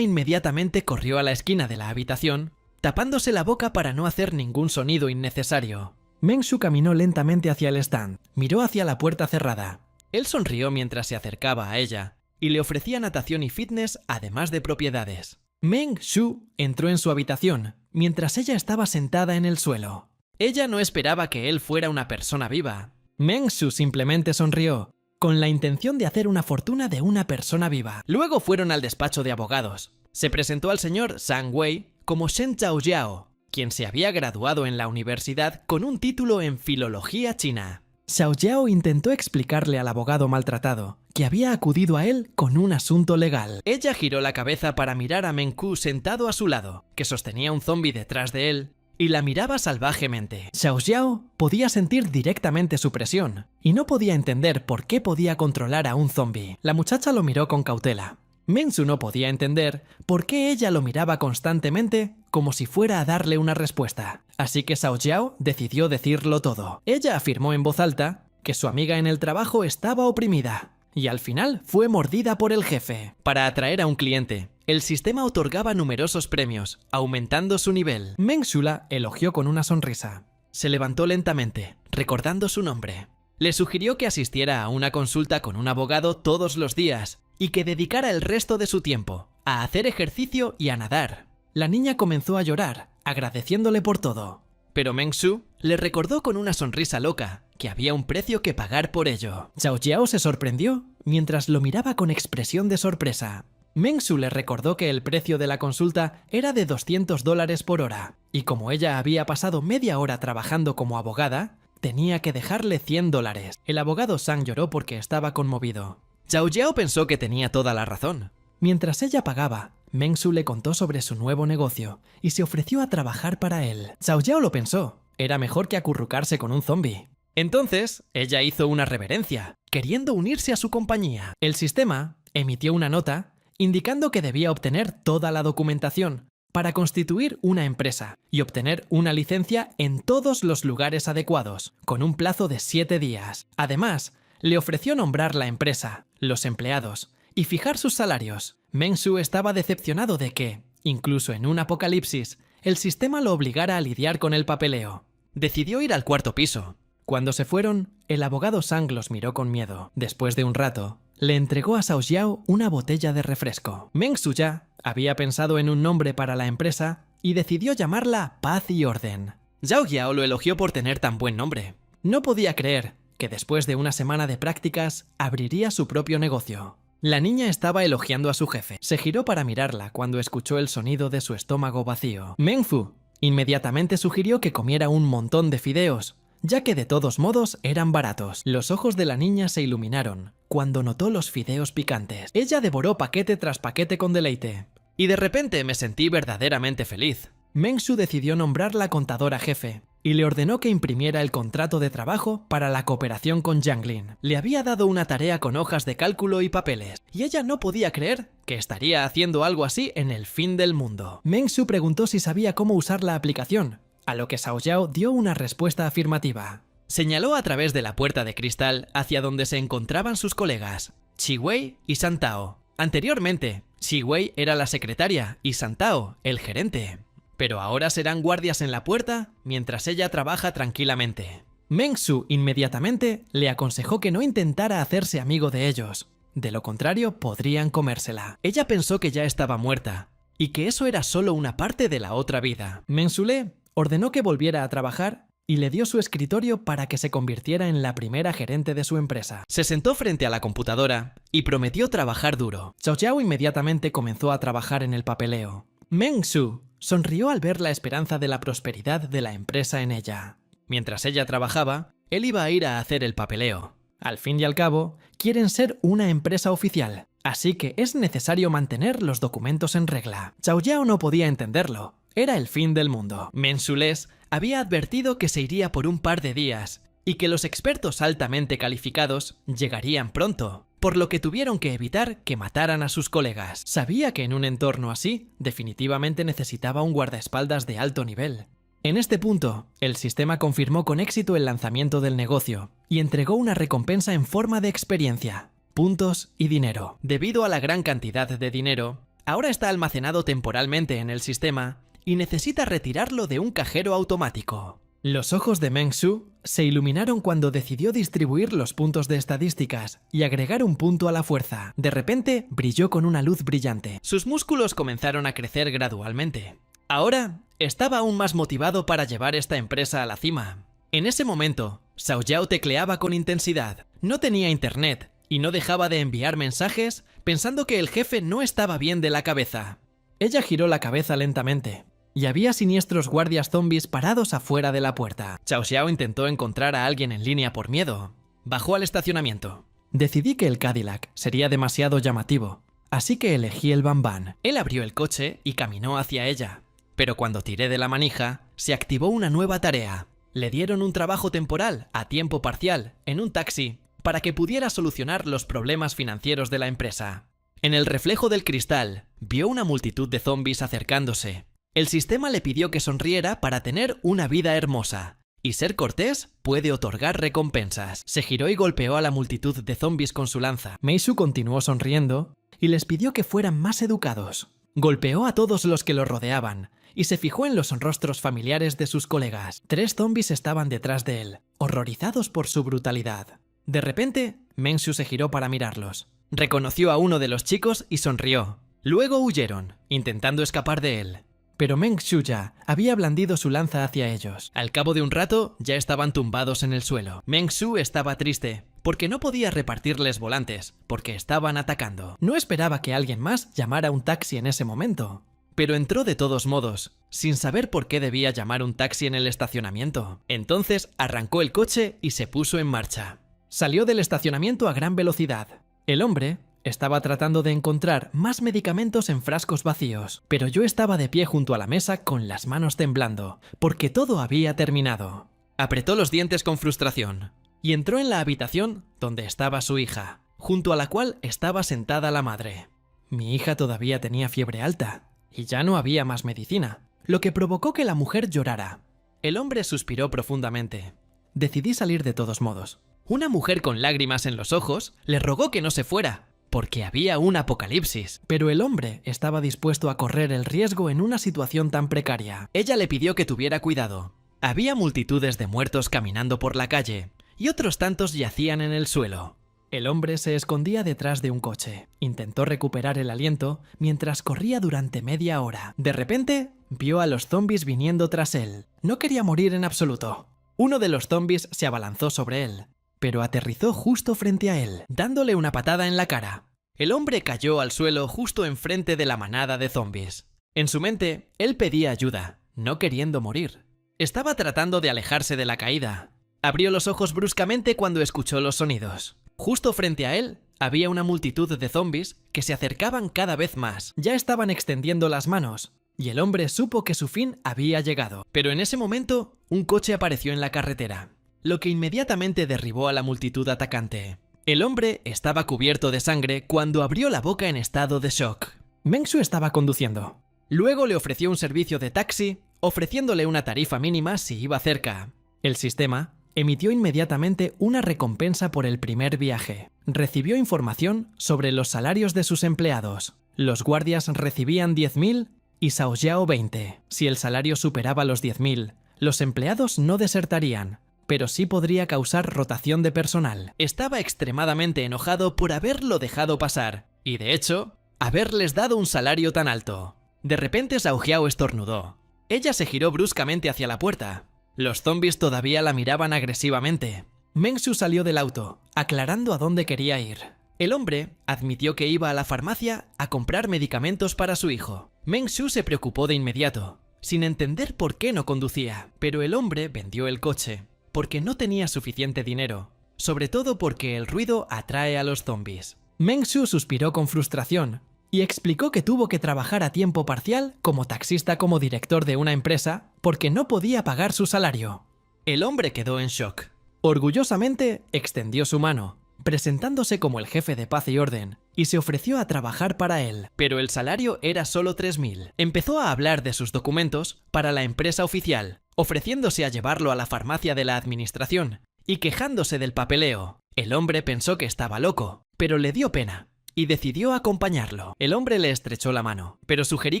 inmediatamente corrió a la esquina de la habitación, tapándose la boca para no hacer ningún sonido innecesario. Meng-Su caminó lentamente hacia el stand, miró hacia la puerta cerrada. Él sonrió mientras se acercaba a ella, y le ofrecía natación y fitness además de propiedades. Meng-Su entró en su habitación, mientras ella estaba sentada en el suelo. Ella no esperaba que él fuera una persona viva. Meng-Su simplemente sonrió, con la intención de hacer una fortuna de una persona viva. Luego fueron al despacho de abogados. Se presentó al señor Zhang Wei como Shen Zhaojiao, quien se había graduado en la universidad con un título en filología china. Zhaojiao intentó explicarle al abogado maltratado que había acudido a él con un asunto legal. Ella giró la cabeza para mirar a Meng-Ku sentado a su lado, que sostenía un zombi detrás de él, y la miraba salvajemente. Zhaojiao podía sentir directamente su presión, y no podía entender por qué podía controlar a un zombi. La muchacha lo miró con cautela. Meng-Su no podía entender por qué ella lo miraba constantemente como si fuera a darle una respuesta. Así que Zhaojiao decidió decirlo todo. Ella afirmó en voz alta que su amiga en el trabajo estaba oprimida, y al final fue mordida por el jefe. Para atraer a un cliente, el sistema otorgaba numerosos premios, aumentando su nivel. Meng-Su la elogió con una sonrisa. Se levantó lentamente, recordando su nombre. Le sugirió que asistiera a una consulta con un abogado todos los días y que dedicara el resto de su tiempo a hacer ejercicio y a nadar. La niña comenzó a llorar, agradeciéndole por todo. Pero Meng-Su le recordó con una sonrisa loca que había un precio que pagar por ello. Zhaojiao se sorprendió mientras lo miraba con expresión de sorpresa. Meng-Su le recordó que el precio de la consulta era de $200 por hora, y como ella había pasado media hora trabajando como abogada, tenía que dejarle $100. El abogado Zhang lloró porque estaba conmovido. Zhaojiao pensó que tenía toda la razón. Mientras ella pagaba, Meng-Su le contó sobre su nuevo negocio y se ofreció a trabajar para él. Zhaojiao lo pensó, era mejor que acurrucarse con un zombi. Entonces, ella hizo una reverencia, queriendo unirse a su compañía. El sistema emitió una nota indicando que debía obtener toda la documentación para constituir una empresa y obtener una licencia en todos los lugares adecuados, con un plazo de 7 días. Además, le ofreció nombrar la empresa, los empleados y fijar sus salarios. Meng-Su estaba decepcionado de que, incluso en un apocalipsis, el sistema lo obligara a lidiar con el papeleo. Decidió ir al cuarto piso. Cuando se fueron, el abogado Zhang los miró con miedo. Después de un rato, le entregó a Zhaojiao una botella de refresco. Meng-Su ya había pensado en un nombre para la empresa y decidió llamarla Paz y Orden. Zhaojiao lo elogió por tener tan buen nombre. No podía creer que después de una semana de prácticas abriría su propio negocio. La niña estaba elogiando a su jefe. Se giró para mirarla cuando escuchó el sonido de su estómago vacío. Meng-Fu inmediatamente sugirió que comiera un montón de fideos, ya que de todos modos eran baratos. Los ojos de la niña se iluminaron cuando notó los fideos picantes. Ella devoró paquete tras paquete con deleite. Y de repente me sentí verdaderamente feliz. Meng-Su decidió nombrarla contadora jefe y le ordenó que imprimiera el contrato de trabajo para la cooperación con Jianglin. Le había dado una tarea con hojas de cálculo y papeles, y ella no podía creer que estaría haciendo algo así en el fin del mundo. Meng-Su preguntó si sabía cómo usar la aplicación, a lo que Zhaojiao dio una respuesta afirmativa. Señaló a través de la puerta de cristal hacia donde se encontraban sus colegas, Qi Wei y San Tao. Anteriormente, Qi Wei era la secretaria y San Tao el gerente. Pero ahora serán guardias en la puerta mientras ella trabaja tranquilamente. Meng-Su inmediatamente le aconsejó que no intentara hacerse amigo de ellos. De lo contrario, podrían comérsela. Ella pensó que ya estaba muerta y que eso era solo una parte de la otra vida. Meng-Su le ordenó que volviera a trabajar y le dio su escritorio para que se convirtiera en la primera gerente de su empresa. Se sentó frente a la computadora y prometió trabajar duro. Zhaojiao inmediatamente comenzó a trabajar en el papeleo. Meng-Su sonrió al ver la esperanza de la prosperidad de la empresa en ella. Mientras ella trabajaba, él iba a ir a hacer el papeleo. Al fin y al cabo, quieren ser una empresa oficial. así que es necesario mantener los documentos en regla. Zhao Yao no podía entenderlo. Era el fin del mundo. Meng Su les había advertido que se iría por un par de días y que los expertos altamente calificados llegarían pronto, por lo que tuvieron que evitar que mataran a sus colegas. Sabía que en un entorno así definitivamente necesitaba un guardaespaldas de alto nivel. En este punto, el sistema confirmó con éxito el lanzamiento del negocio y entregó una recompensa en forma de experiencia, puntos y dinero. Debido a la gran cantidad de dinero, ahora está almacenado temporalmente en el sistema y necesita retirarlo de un cajero automático. Los ojos de Meng Su se iluminaron cuando decidió distribuir los puntos de estadísticas y agregar un punto a la fuerza. De repente, brilló con una luz brillante. Sus músculos comenzaron a crecer gradualmente. Ahora, estaba aún más motivado para llevar esta empresa a la cima. En ese momento, Zhao Yao tecleaba con intensidad. No tenía internet y no dejaba de enviar mensajes pensando que el jefe no estaba bien de la cabeza. Ella giró la cabeza lentamente y había siniestros guardias zombies parados afuera de la puerta. Zhao Xiao intentó encontrar a alguien en línea por miedo. Bajó al estacionamiento. Decidí que el Cadillac sería demasiado llamativo, así que elegí el Van Van. Él abrió el coche y caminó hacia ella. Pero cuando tiré de la manija, se activó una nueva tarea. Le dieron un trabajo temporal, a tiempo parcial, en un taxi, para que pudiera solucionar los problemas financieros de la empresa. En el reflejo del cristal, vio una multitud de zombies acercándose. El sistema le pidió que sonriera para tener una vida hermosa, y ser cortés puede otorgar recompensas. Se giró y golpeó a la multitud de zombies con su lanza. Mei Su continuó sonriendo y les pidió que fueran más educados. Golpeó a todos los que lo rodeaban y se fijó en los rostros familiares de sus colegas. 3 zombies estaban detrás de él, horrorizados por su brutalidad. De repente, Meng Su se giró para mirarlos. Reconoció a uno de los chicos y sonrió. Luego huyeron, intentando escapar de él. Pero Meng Su ya había blandido su lanza hacia ellos. Al cabo de un rato, ya estaban tumbados en el suelo. Meng Su estaba triste, porque no podía repartirles volantes, porque estaban atacando. No esperaba que alguien más llamara un taxi en ese momento, pero entró de todos modos, sin saber por qué debía llamar un taxi en el estacionamiento. Entonces arrancó el coche y se puso en marcha. Salió del estacionamiento a gran velocidad. El hombre estaba tratando de encontrar más medicamentos en frascos vacíos, pero yo estaba de pie junto a la mesa con las manos temblando, porque todo había terminado. Apretó los dientes con frustración y entró en la habitación donde estaba su hija, junto a la cual estaba sentada la madre. Mi hija todavía tenía fiebre alta y ya no había más medicina, lo que provocó que la mujer llorara. El hombre suspiró profundamente. Decidí salir de todos modos. Una mujer con lágrimas en los ojos le rogó que no se fuera, porque había un apocalipsis. Pero el hombre estaba dispuesto a correr el riesgo en una situación tan precaria. Ella le pidió que tuviera cuidado. Había multitudes de muertos caminando por la calle, y otros tantos yacían en el suelo. El hombre se escondía detrás de un coche. Intentó recuperar el aliento mientras corría durante media hora. De repente, vio a los zombies viniendo tras él. No quería morir en absoluto. Uno de los zombies se abalanzó sobre él, pero aterrizó justo frente a él, dándole una patada en la cara. El hombre cayó al suelo justo enfrente de la manada de zombies. En su mente, él pedía ayuda, no queriendo morir. Estaba tratando de alejarse de la caída. Abrió los ojos bruscamente cuando escuchó los sonidos. Justo frente a él, había una multitud de zombies que se acercaban cada vez más. Ya estaban extendiendo las manos, y el hombre supo que su fin había llegado. Pero en ese momento, un coche apareció en la carretera, lo que inmediatamente derribó a la multitud atacante. El hombre estaba cubierto de sangre cuando abrió la boca en estado de shock. Meng Su estaba conduciendo. Luego le ofreció un servicio de taxi, ofreciéndole una tarifa mínima si iba cerca. El sistema emitió inmediatamente una recompensa por el primer viaje. Recibió información sobre los salarios de sus empleados. Los guardias recibían 10.000 y Zhao Yao 20. Si el salario superaba los 10.000, los empleados no desertarían, pero sí podría causar rotación de personal. Estaba extremadamente enojado por haberlo dejado pasar, y de hecho, haberles dado un salario tan alto. De repente Zhao Yao estornudó. Ella se giró bruscamente hacia la puerta. Los zombies todavía la miraban agresivamente. Meng Su salió del auto, aclarando a dónde quería ir. El hombre admitió que iba a la farmacia a comprar medicamentos para su hijo. Meng Su se preocupó de inmediato, sin entender por qué no conducía. Pero el hombre vendió el coche, porque no tenía suficiente dinero, sobre todo porque el ruido atrae a los zombies. Meng Su suspiró con frustración y explicó que tuvo que trabajar a tiempo parcial como taxista como director de una empresa porque no podía pagar su salario. El hombre quedó en shock. Orgullosamente extendió su mano, presentándose como el jefe de paz y orden, y se ofreció a trabajar para él. Pero el salario era solo 3.000. Empezó a hablar de sus documentos para la empresa oficial, ofreciéndose a llevarlo a la farmacia de la administración y quejándose del papeleo. El hombre pensó que estaba loco, pero le dio pena y decidió acompañarlo. El hombre le estrechó la mano, pero sugerí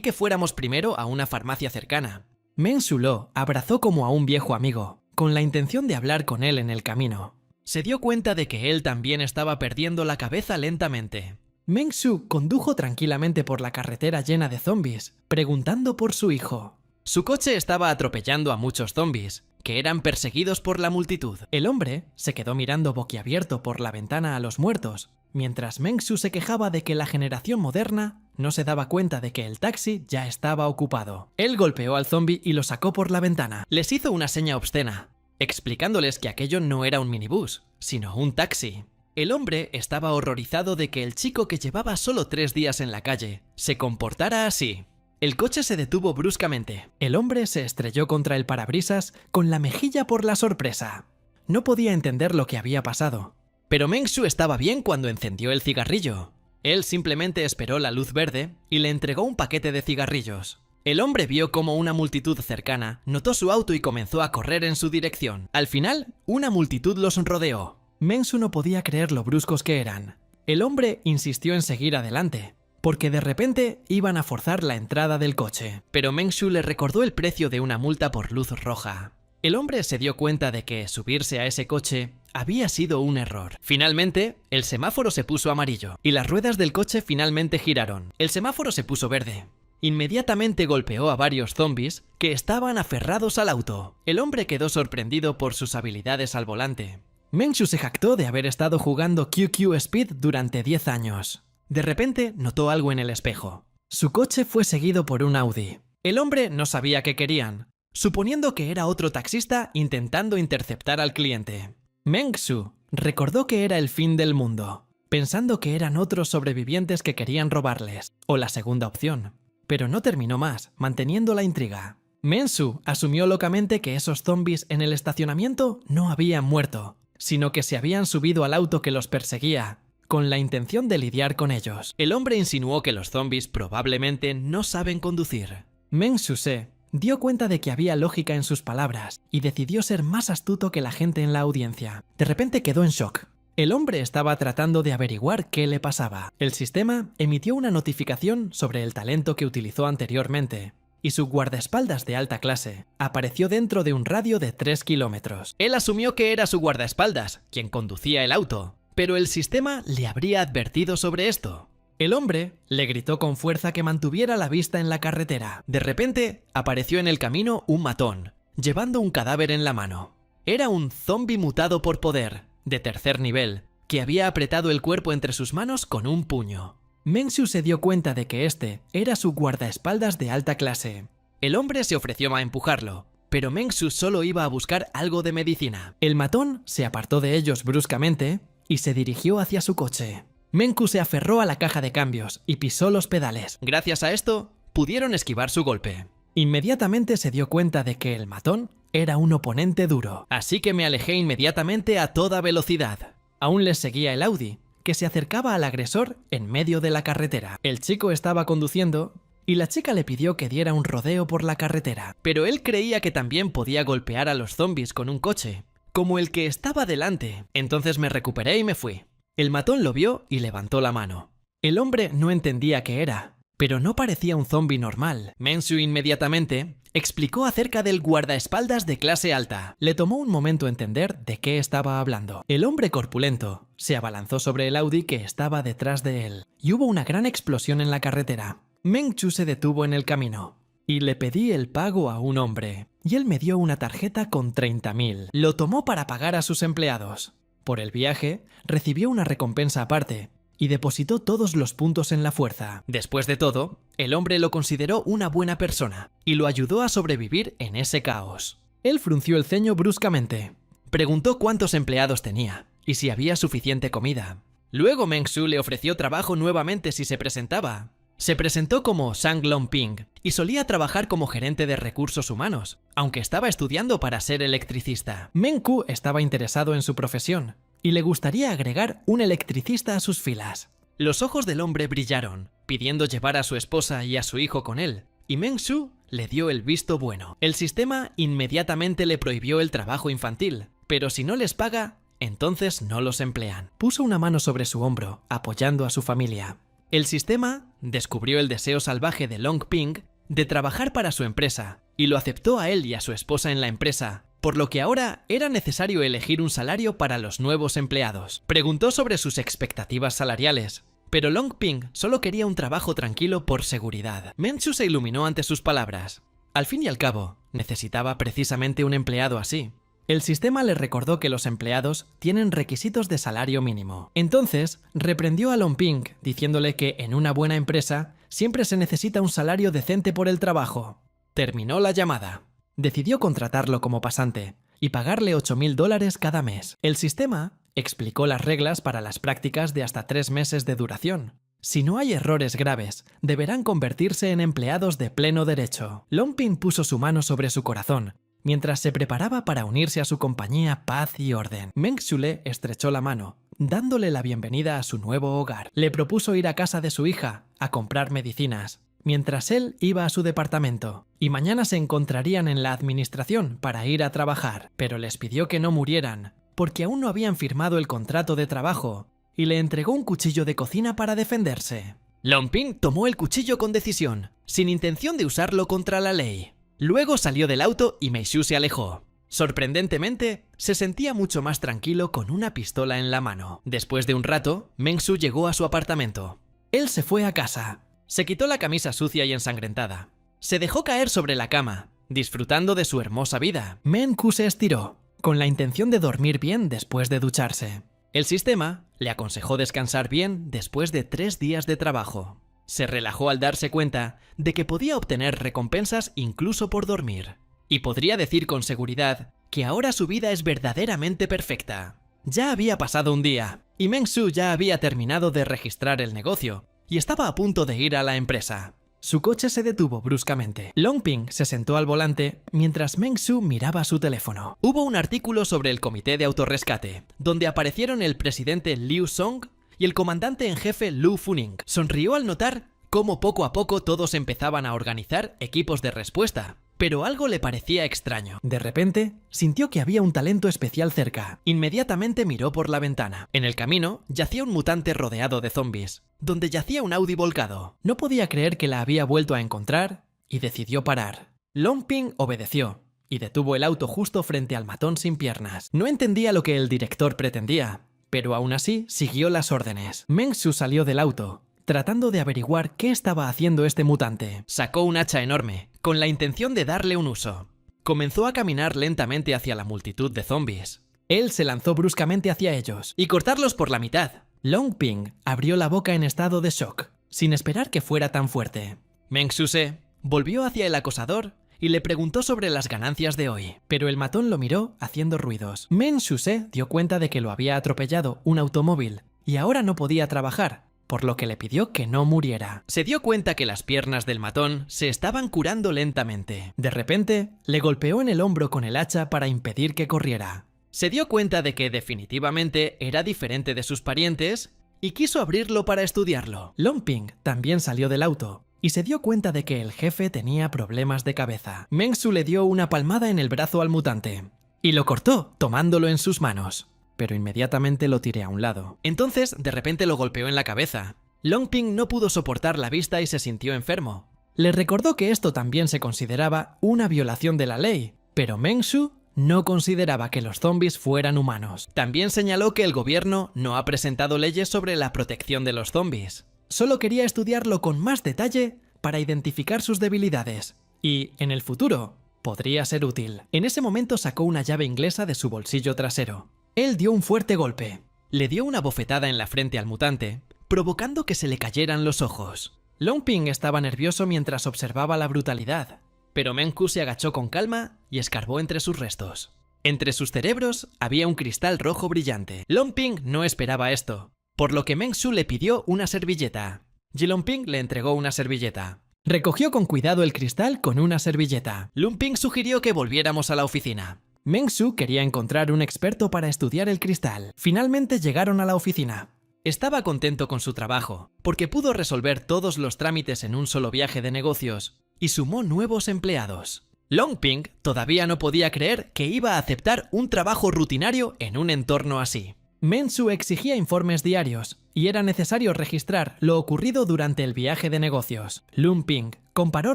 que fuéramos primero a una farmacia cercana. Meng Su lo abrazó como a un viejo amigo, con la intención de hablar con él en el camino. Se dio cuenta de que él también estaba perdiendo la cabeza lentamente. Meng Su condujo tranquilamente por la carretera llena de zombies, preguntando por su hijo. Su coche estaba atropellando a muchos zombies, que eran perseguidos por la multitud. El hombre se quedó mirando boquiabierto por la ventana a los muertos, mientras Meng Su se quejaba de que la generación moderna no se daba cuenta de que el taxi ya estaba ocupado. Él golpeó al zombie y lo sacó por la ventana. Les hizo una seña obscena, explicándoles que aquello no era un minibús, sino un taxi. El hombre estaba horrorizado de que el chico que llevaba solo 3 días en la calle se comportara así. El coche se detuvo bruscamente. El hombre se estrelló contra el parabrisas con la mejilla por la sorpresa. No podía entender lo que había pasado. Pero Meng Su estaba bien cuando encendió el cigarrillo. Él simplemente esperó la luz verde y le entregó un paquete de cigarrillos. El hombre vio cómo una multitud cercana notó su auto y comenzó a correr en su dirección. Al final, una multitud los rodeó. Meng Su no podía creer lo bruscos que eran. El hombre insistió en seguir adelante, porque de repente iban a forzar la entrada del coche. Pero Meng Su le recordó el precio de una multa por luz roja. El hombre se dio cuenta de que subirse a ese coche había sido un error. Finalmente, el semáforo se puso amarillo y las ruedas del coche finalmente giraron. El semáforo se puso verde. Inmediatamente golpeó a varios zombies que estaban aferrados al auto. El hombre quedó sorprendido por sus habilidades al volante. Meng Su se jactó de haber estado jugando QQ Speed durante 10 años. De repente notó algo en el espejo. Su coche fue seguido por un Audi. El hombre no sabía qué querían, suponiendo que era otro taxista intentando interceptar al cliente. Meng Su recordó que era el fin del mundo, pensando que eran otros sobrevivientes que querían robarles, o la segunda opción. Pero no terminó más, manteniendo la intriga. Meng Su asumió locamente que esos zombies en el estacionamiento no habían muerto, sino que se habían subido al auto que los perseguía, con la intención de lidiar con ellos. El hombre insinuó que los zombies probablemente no saben conducir. Meng Su se dio cuenta de que había lógica en sus palabras y decidió ser más astuto que la gente en la audiencia. De repente quedó en shock. El hombre estaba tratando de averiguar qué le pasaba. El sistema emitió una notificación sobre el talento que utilizó anteriormente, y su guardaespaldas de alta clase apareció dentro de un radio de 3 kilómetros. Él asumió que era su guardaespaldas quien conducía el auto, pero el sistema le habría advertido sobre esto. El hombre le gritó con fuerza que mantuviera la vista en la carretera. De repente, apareció en el camino un matón, llevando un cadáver en la mano. Era un zombi mutado por poder, de 3er nivel, que había apretado el cuerpo entre sus manos con un puño. Meng Su se dio cuenta de que este era su guardaespaldas de alta clase. El hombre se ofreció a empujarlo, pero Meng Su solo iba a buscar algo de medicina. El matón se apartó de ellos bruscamente y se dirigió hacia su coche. Meng Su se aferró a la caja de cambios y pisó los pedales. Gracias a esto, pudieron esquivar su golpe. Inmediatamente se dio cuenta de que el matón era un oponente duro, así que me alejé inmediatamente a toda velocidad. Aún les seguía el Audi, que se acercaba al agresor en medio de la carretera. El chico estaba conduciendo y la chica le pidió que diera un rodeo por la carretera, pero él creía que también podía golpear a los zombies con un coche, como el que estaba delante. Entonces me recuperé y me fui. El matón lo vio y levantó la mano. El hombre no entendía qué era, pero no parecía un zombi normal. Meng Su inmediatamente explicó acerca del guardaespaldas de clase alta. Le tomó un momento entender de qué estaba hablando. El hombre corpulento se abalanzó sobre el Audi que estaba detrás de él, y hubo una gran explosión en la carretera. Meng Su se detuvo en el camino, y le pedí el pago a un hombre, y él me dio una tarjeta con 30.000. Lo tomó para pagar a sus empleados. Por el viaje, recibió una recompensa aparte, y depositó todos los puntos en la fuerza. Después de todo, el hombre lo consideró una buena persona, y lo ayudó a sobrevivir en ese caos. Él frunció el ceño bruscamente. Preguntó cuántos empleados tenía, y si había suficiente comida. Luego Meng Su le ofreció trabajo nuevamente si se presentaba. Se presentó como Sang Long-ping y solía trabajar como gerente de recursos humanos, aunque estaba estudiando para ser electricista. Meng Ku estaba interesado en su profesión y le gustaría agregar un electricista a sus filas. Los ojos del hombre brillaron, pidiendo llevar a su esposa y a su hijo con él, y Meng Su le dio el visto bueno. El sistema inmediatamente le prohibió el trabajo infantil, pero si no les paga, entonces no los emplean. Puso una mano sobre su hombro, apoyando a su familia. El sistema descubrió el deseo salvaje de Long-ping de trabajar para su empresa y lo aceptó a él y a su esposa en la empresa, por lo que ahora era necesario elegir un salario para los nuevos empleados. Preguntó sobre sus expectativas salariales, pero Long-ping solo quería un trabajo tranquilo por seguridad. Meng Su se iluminó ante sus palabras. Al fin y al cabo, necesitaba precisamente un empleado así. El sistema le recordó que los empleados tienen requisitos de salario mínimo. Entonces, reprendió a Long-ping diciéndole que en una buena empresa siempre se necesita un salario decente por el trabajo. Terminó la llamada. Decidió contratarlo como pasante y pagarle $8.000 cada mes. El sistema explicó las reglas para las prácticas de hasta 3 meses de duración. Si no hay errores graves, deberán convertirse en empleados de pleno derecho. Long-ping puso su mano sobre su corazón mientras se preparaba para unirse a su compañía Paz y Orden. Meng Su le estrechó la mano, dándole la bienvenida a su nuevo hogar. Le propuso ir a casa de su hija a comprar medicinas, mientras él iba a su departamento, y mañana se encontrarían en la administración para ir a trabajar, pero les pidió que no murieran, porque aún no habían firmado el contrato de trabajo, y le entregó un cuchillo de cocina para defenderse. Long-ping tomó el cuchillo con decisión, sin intención de usarlo contra la ley. Luego salió del auto y Meng Su se alejó. Sorprendentemente, se sentía mucho más tranquilo con una pistola en la mano. Después de un rato, Meng Su llegó a su apartamento. Él se fue a casa. Se quitó la camisa sucia y ensangrentada. Se dejó caer sobre la cama, disfrutando de su hermosa vida. Meng Ku se estiró, con la intención de dormir bien después de ducharse. El sistema le aconsejó descansar bien después de 3 días de trabajo. Se relajó al darse cuenta de que podía obtener recompensas incluso por dormir. Y podría decir con seguridad que ahora su vida es verdaderamente perfecta. Ya había pasado un día, y Meng Su ya había terminado de registrar el negocio, y estaba a punto de ir a la empresa. Su coche se detuvo bruscamente. Long-ping se sentó al volante mientras Meng Su miraba su teléfono. Hubo un artículo sobre el comité de autorrescate, donde aparecieron el presidente Liu Song y el comandante en jefe Lu Funing. Sonrió al notar cómo poco a poco todos empezaban a organizar equipos de respuesta, pero algo le parecía extraño. De repente, sintió que había un talento especial cerca. Inmediatamente miró por la ventana. En el camino yacía un mutante rodeado de zombies, donde yacía un Audi volcado. No podía creer que la había vuelto a encontrar y decidió parar. Long-ping obedeció y detuvo el auto justo frente al matón sin piernas. No entendía lo que el director pretendía, pero aún así siguió las órdenes. Meng Su salió del auto, tratando de averiguar qué estaba haciendo este mutante. Sacó un hacha enorme, con la intención de darle un uso. Comenzó a caminar lentamente hacia la multitud de zombies. Él se lanzó bruscamente hacia ellos y cortarlos por la mitad. Long-ping abrió la boca en estado de shock, sin esperar que fuera tan fuerte. Meng Su se volvió hacia el acosador y le preguntó sobre las ganancias de hoy, pero el matón lo miró haciendo ruidos. Meng Su se dio cuenta de que lo había atropellado un automóvil y ahora no podía trabajar, por lo que le pidió que no muriera. Se dio cuenta que las piernas del matón se estaban curando lentamente. De repente, le golpeó en el hombro con el hacha para impedir que corriera. Se dio cuenta de que definitivamente era diferente de sus parientes y quiso abrirlo para estudiarlo. Long-ping también salió del auto y se dio cuenta de que el jefe tenía problemas de cabeza. Meng Su le dio una palmada en el brazo al mutante y lo cortó tomándolo en sus manos, pero inmediatamente lo tiré a un lado. Entonces, de repente lo golpeó en la cabeza. Long-ping no pudo soportar la vista y se sintió enfermo. Le recordó que esto también se consideraba una violación de la ley, pero Meng Su no consideraba que los zombies fueran humanos. También señaló que el gobierno no ha presentado leyes sobre la protección de los zombies. Solo quería estudiarlo con más detalle para identificar sus debilidades y, en el futuro, podría ser útil. En ese momento sacó una llave inglesa de su bolsillo trasero. Él dio un fuerte golpe. Le dio una bofetada en la frente al mutante, provocando que se le cayeran los ojos. Long-ping estaba nervioso mientras observaba la brutalidad, pero Meng Ku se agachó con calma y escarbó entre sus restos. Entre sus cerebros había un cristal rojo brillante. Long-ping no esperaba esto, por lo que Meng Su le pidió una servilleta. Jilongping le entregó una servilleta. Recogió con cuidado el cristal con una servilleta. Lunping sugirió que volviéramos a la oficina. Meng Su quería encontrar un experto para estudiar el cristal. Finalmente llegaron a la oficina. Estaba contento con su trabajo, porque pudo resolver todos los trámites en un solo viaje de negocios y sumó nuevos empleados. Longping todavía no podía creer que iba a aceptar un trabajo rutinario en un entorno así. Meng Su exigía informes diarios y era necesario registrar lo ocurrido durante el viaje de negocios. Lunping comparó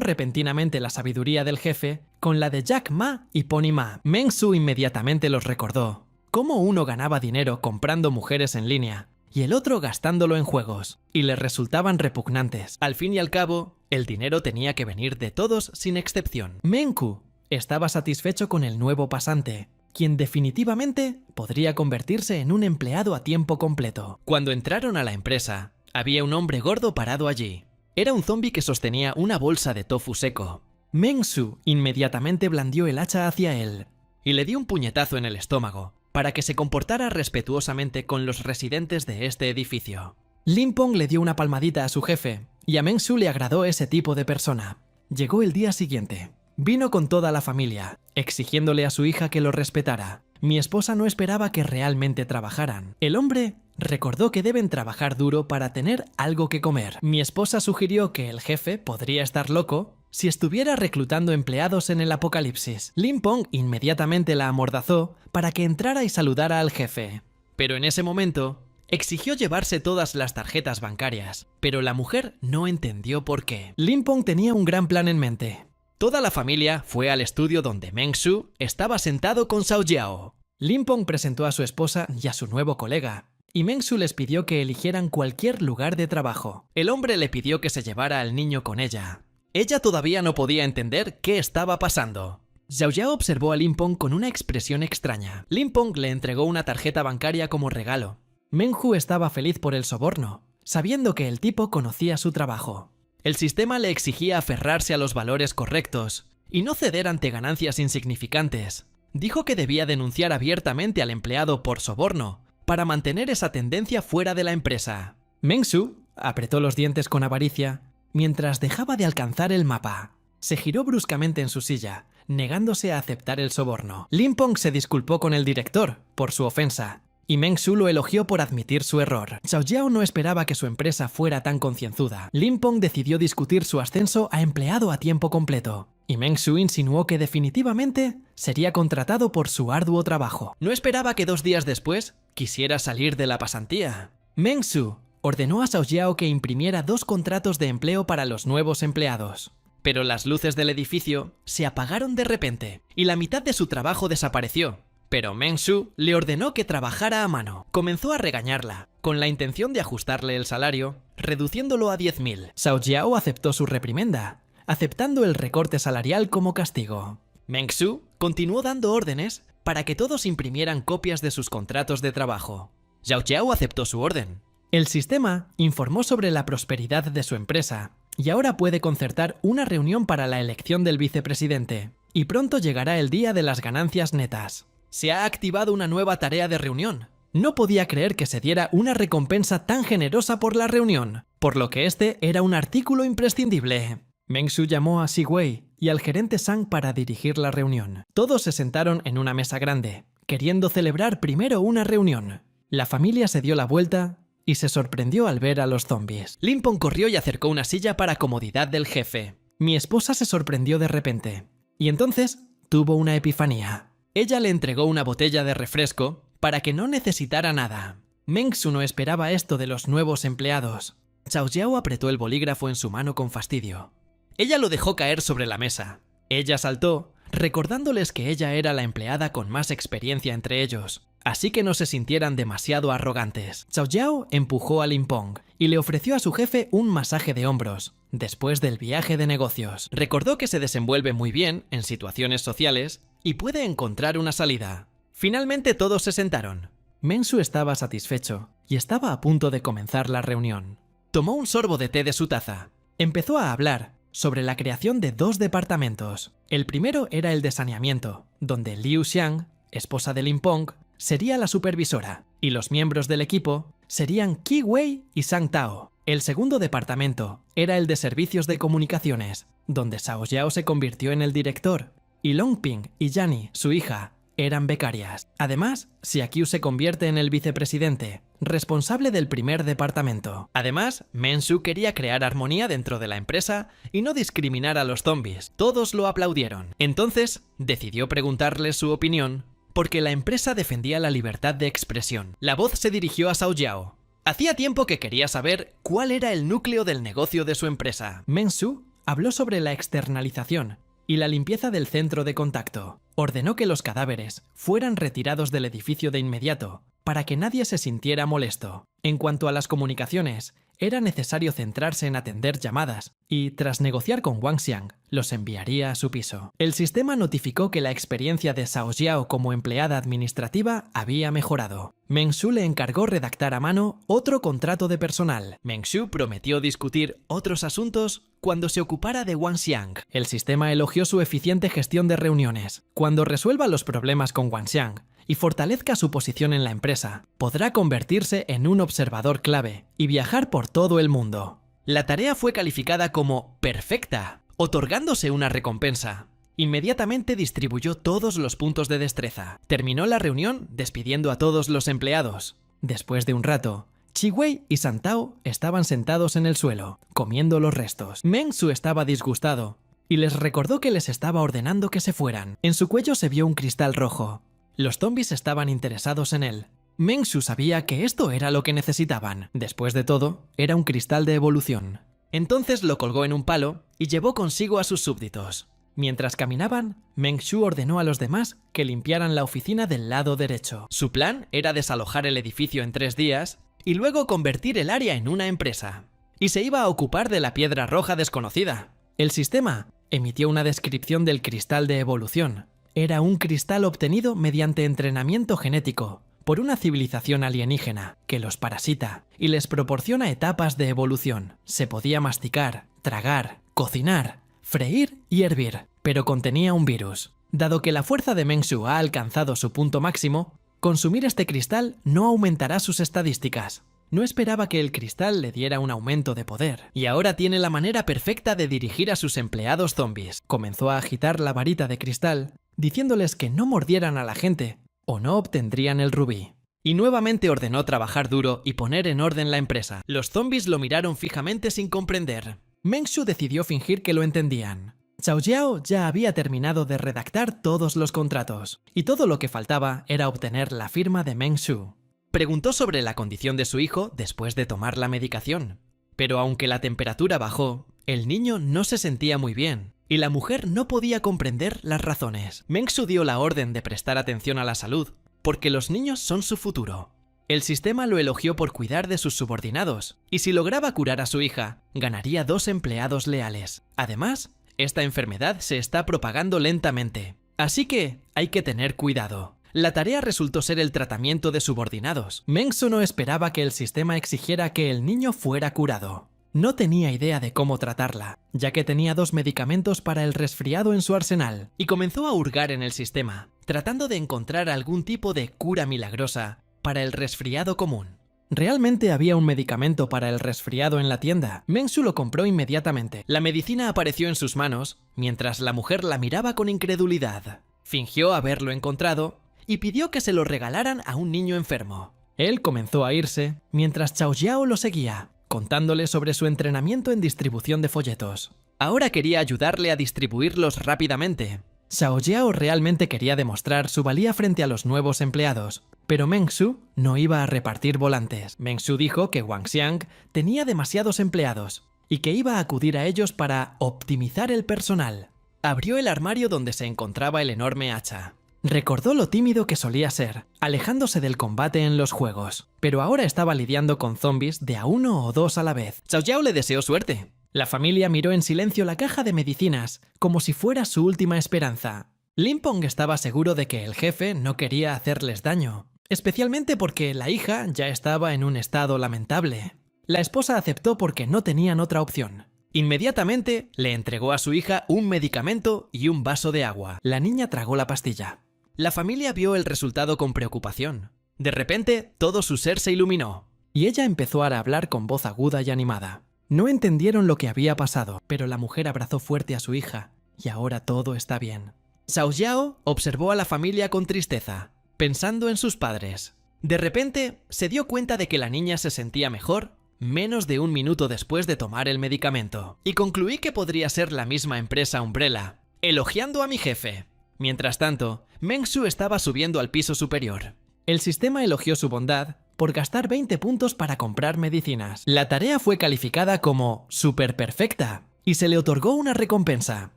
repentinamente la sabiduría del jefe con la de Jack Ma y Pony Ma. Meng Su inmediatamente los recordó. Cómo uno ganaba dinero comprando mujeres en línea y el otro gastándolo en juegos, y les resultaban repugnantes. Al fin y al cabo, el dinero tenía que venir de todos sin excepción. Meng Ku estaba satisfecho con el nuevo pasante, quien definitivamente podría convertirse en un empleado a tiempo completo. Cuando entraron a la empresa, había un hombre gordo parado allí. Era un zombi que sostenía una bolsa de tofu seco. Meng Su inmediatamente blandió el hacha hacia él y le dio un puñetazo en el estómago para que se comportara respetuosamente con los residentes de este edificio. Limpong le dio una palmadita a su jefe y a Meng Su le agradó ese tipo de persona. Llegó el día siguiente. Vino con toda la familia, exigiéndole a su hija que lo respetara. Mi esposa no esperaba que realmente trabajaran. El hombre recordó que deben trabajar duro para tener algo que comer. Mi esposa sugirió que el jefe podría estar loco si estuviera reclutando empleados en el apocalipsis. Limpong inmediatamente la amordazó para que entrara y saludara al jefe. Pero en ese momento, exigió llevarse todas las tarjetas bancarias, pero la mujer no entendió por qué. Limpong tenía un gran plan en mente. Toda la familia fue al estudio donde Meng Su estaba sentado con Xiao Jiao. Limpong presentó a su esposa y a su nuevo colega, y Meng Su les pidió que eligieran cualquier lugar de trabajo. El hombre le pidió que se llevara al niño con ella. Ella todavía no podía entender qué estaba pasando. Xiao Jiao observó a Limpong con una expresión extraña. Limpong le entregó una tarjeta bancaria como regalo. Meng Hu estaba feliz por el soborno, sabiendo que el tipo conocía su trabajo. El sistema le exigía aferrarse a los valores correctos y no ceder ante ganancias insignificantes. Dijo que debía denunciar abiertamente al empleado por soborno para mantener esa tendencia fuera de la empresa. Meng Su apretó los dientes con avaricia mientras dejaba de alcanzar el mapa. Se giró bruscamente en su silla, negándose a aceptar el soborno. Limpong se disculpó con el director por su ofensa y Meng Su lo elogió por admitir su error. Xiao Jiao no esperaba que su empresa fuera tan concienzuda. Limpong decidió discutir su ascenso a empleado a tiempo completo, y Meng Su insinuó que definitivamente sería contratado por su arduo trabajo. No esperaba que 2 días después quisiera salir de la pasantía. Meng Su ordenó a Xiao Jiao que imprimiera 2 contratos de empleo para los nuevos empleados. Pero las luces del edificio se apagaron de repente, y la mitad de su trabajo desapareció. Pero Meng Su le ordenó que trabajara a mano. Comenzó a regañarla, con la intención de ajustarle el salario, reduciéndolo a 10.000. Xiao Jiao aceptó su reprimenda, aceptando el recorte salarial como castigo. Meng Su continuó dando órdenes para que todos imprimieran copias de sus contratos de trabajo. Xiao Jiao aceptó su orden. El sistema informó sobre la prosperidad de su empresa y ahora puede concertar una reunión para la elección del vicepresidente. Y pronto llegará el día de las ganancias netas. Se ha activado una nueva tarea de reunión. No podía creer que se diera una recompensa tan generosa por la reunión, por lo que este era un artículo imprescindible. Meng Su llamó a Si Wei y al gerente Sang para dirigir la reunión. Todos se sentaron en una mesa grande, queriendo celebrar primero una reunión. La familia se dio la vuelta y se sorprendió al ver a los zombies. Limpong corrió y acercó una silla para comodidad del jefe. Mi esposa se sorprendió de repente, y entonces tuvo una epifanía. Ella le entregó una botella de refresco para que no necesitara nada. Meng Su no esperaba esto de los nuevos empleados. Xiao Jiao apretó el bolígrafo en su mano con fastidio. Ella lo dejó caer sobre la mesa. Ella saltó, recordándoles que ella era la empleada con más experiencia entre ellos, así que no se sintieran demasiado arrogantes. Xiao Jiao empujó a Limpong y le ofreció a su jefe un masaje de hombros, después del viaje de negocios. Recordó que se desenvuelve muy bien en situaciones sociales y puede encontrar una salida. Finalmente todos se sentaron. Meng Su estaba satisfecho y estaba a punto de comenzar la reunión. Tomó un sorbo de té de su taza. Empezó a hablar sobre la creación de 2 departamentos. El primero era el de saneamiento, donde Liu Xiang, esposa de Limpong, sería la supervisora, y los miembros del equipo serían Qi Wei y Sang Tao. El segundo departamento era el de servicios de comunicaciones, donde Xiao Jiao se convirtió en el director, y Long Ping y Yani, su hija, eran becarias. Además, Xia Qiu se convierte en el vicepresidente, responsable del primer departamento. Además, Meng Shu quería crear armonía dentro de la empresa y no discriminar a los zombies. Todos lo aplaudieron. Entonces, decidió preguntarles su opinión, porque la empresa defendía la libertad de expresión. La voz se dirigió a Xiao Jiao. Hacía tiempo que quería saber cuál era el núcleo del negocio de su empresa. Meng Shu habló sobre la externalización y la limpieza del centro de contacto. Ordenó que los cadáveres fueran retirados del edificio de inmediato, para que nadie se sintiera molesto. En cuanto a las comunicaciones, era necesario centrarse en atender llamadas y, tras negociar con Wang Xiang, los enviaría a su piso. El sistema notificó que la experiencia de Xiao Jiao como empleada administrativa había mejorado. Meng Shu le encargó redactar a mano otro contrato de personal. Meng Shu prometió discutir otros asuntos cuando se ocupara de Wang Xiang. El sistema elogió su eficiente gestión de reuniones. Cuando resuelva los problemas con Wang Xiang y fortalezca su posición en la empresa, podrá convertirse en un observador clave y viajar por todo el mundo. La tarea fue calificada como perfecta, otorgándose una recompensa. Inmediatamente distribuyó todos los puntos de destreza. Terminó la reunión despidiendo a todos los empleados. Después de un rato, Qi Wei y Sang Tao estaban sentados en el suelo, comiendo los restos. Meng Shu estaba disgustado y les recordó que les estaba ordenando que se fueran. En su cuello se vio un cristal rojo. Los zombies estaban interesados en él. Meng Shu sabía que esto era lo que necesitaban. Después de todo, era un cristal de evolución. Entonces lo colgó en un palo y llevó consigo a sus súbditos. Mientras caminaban, Meng Shu ordenó a los demás que limpiaran la oficina del lado derecho. Su plan era desalojar el edificio en 3 días y luego convertir el área en una empresa. Y se iba a ocupar de la piedra roja desconocida. El sistema emitió una descripción del cristal de evolución. Era un cristal obtenido mediante entrenamiento genético por una civilización alienígena que los parasita y les proporciona etapas de evolución. Se podía masticar, tragar, cocinar, freír y hervir, pero contenía un virus. Dado que la fuerza de Meng Shu ha alcanzado su punto máximo, consumir este cristal no aumentará sus estadísticas. No esperaba que el cristal le diera un aumento de poder, y ahora tiene la manera perfecta de dirigir a sus empleados zombies. Comenzó a agitar la varita de cristal, diciéndoles que no mordieran a la gente o no obtendrían el rubí. Y nuevamente ordenó trabajar duro y poner en orden la empresa. Los zombies lo miraron fijamente sin comprender. Meng Shu decidió fingir que lo entendían. Xiao Jiao ya había terminado de redactar todos los contratos, y todo lo que faltaba era obtener la firma de Meng Shu. Preguntó sobre la condición de su hijo después de tomar la medicación. Pero aunque la temperatura bajó, el niño no se sentía muy bien, y la mujer no podía comprender las razones. Meng Shu dio la orden de prestar atención a la salud, porque los niños son su futuro. El sistema lo elogió por cuidar de sus subordinados, y si lograba curar a su hija, ganaría 2 empleados leales. Además, esta enfermedad se está propagando lentamente, así que hay que tener cuidado. La tarea resultó ser el tratamiento de subordinados. Meng Shu no esperaba que el sistema exigiera que el niño fuera curado. No tenía idea de cómo tratarla, ya que tenía 2 medicamentos para el resfriado en su arsenal, y comenzó a hurgar en el sistema, tratando de encontrar algún tipo de cura milagrosa para el resfriado común. Realmente había un medicamento para el resfriado en la tienda. Meng Shu lo compró inmediatamente. La medicina apareció en sus manos, mientras la mujer la miraba con incredulidad. Fingió haberlo encontrado y pidió que se lo regalaran a un niño enfermo. Él comenzó a irse, mientras Xiao Jiao lo seguía, contándole sobre su entrenamiento en distribución de folletos. Ahora quería ayudarle a distribuirlos rápidamente. Xiao Jiao realmente quería demostrar su valía frente a los nuevos empleados, pero Meng Shu no iba a repartir volantes. Meng Shu dijo que Wang Xiang tenía demasiados empleados y que iba a acudir a ellos para optimizar el personal. Abrió el armario donde se encontraba el enorme hacha. Recordó lo tímido que solía ser, alejándose del combate en los juegos, pero ahora estaba lidiando con zombies de a 1 o 2 a la vez. Xiao Jiao le deseó suerte. La familia miró en silencio la caja de medicinas, como si fuera su última esperanza. Lin Peng estaba seguro de que el jefe no quería hacerles daño, especialmente porque la hija ya estaba en un estado lamentable. La esposa aceptó porque no tenían otra opción. Inmediatamente le entregó a su hija un medicamento y un vaso de agua. La niña tragó la pastilla. La familia vio el resultado con preocupación. De repente, todo su ser se iluminó. y ella empezó a hablar con voz aguda y animada. No entendieron lo que había pasado, pero la mujer abrazó fuerte a su hija, y ahora todo está bien. Xiao Xiao observó a la familia con tristeza, pensando en sus padres. De repente, se dio cuenta de que la niña se sentía mejor menos de un minuto después de tomar el medicamento, y concluí que podría ser la misma empresa Umbrella, elogiando a mi jefe. Mientras tanto, Meng Su estaba subiendo al piso superior. El sistema elogió su bondad por gastar 20 puntos para comprar medicinas. La tarea fue calificada como súper perfecta y se le otorgó una recompensa.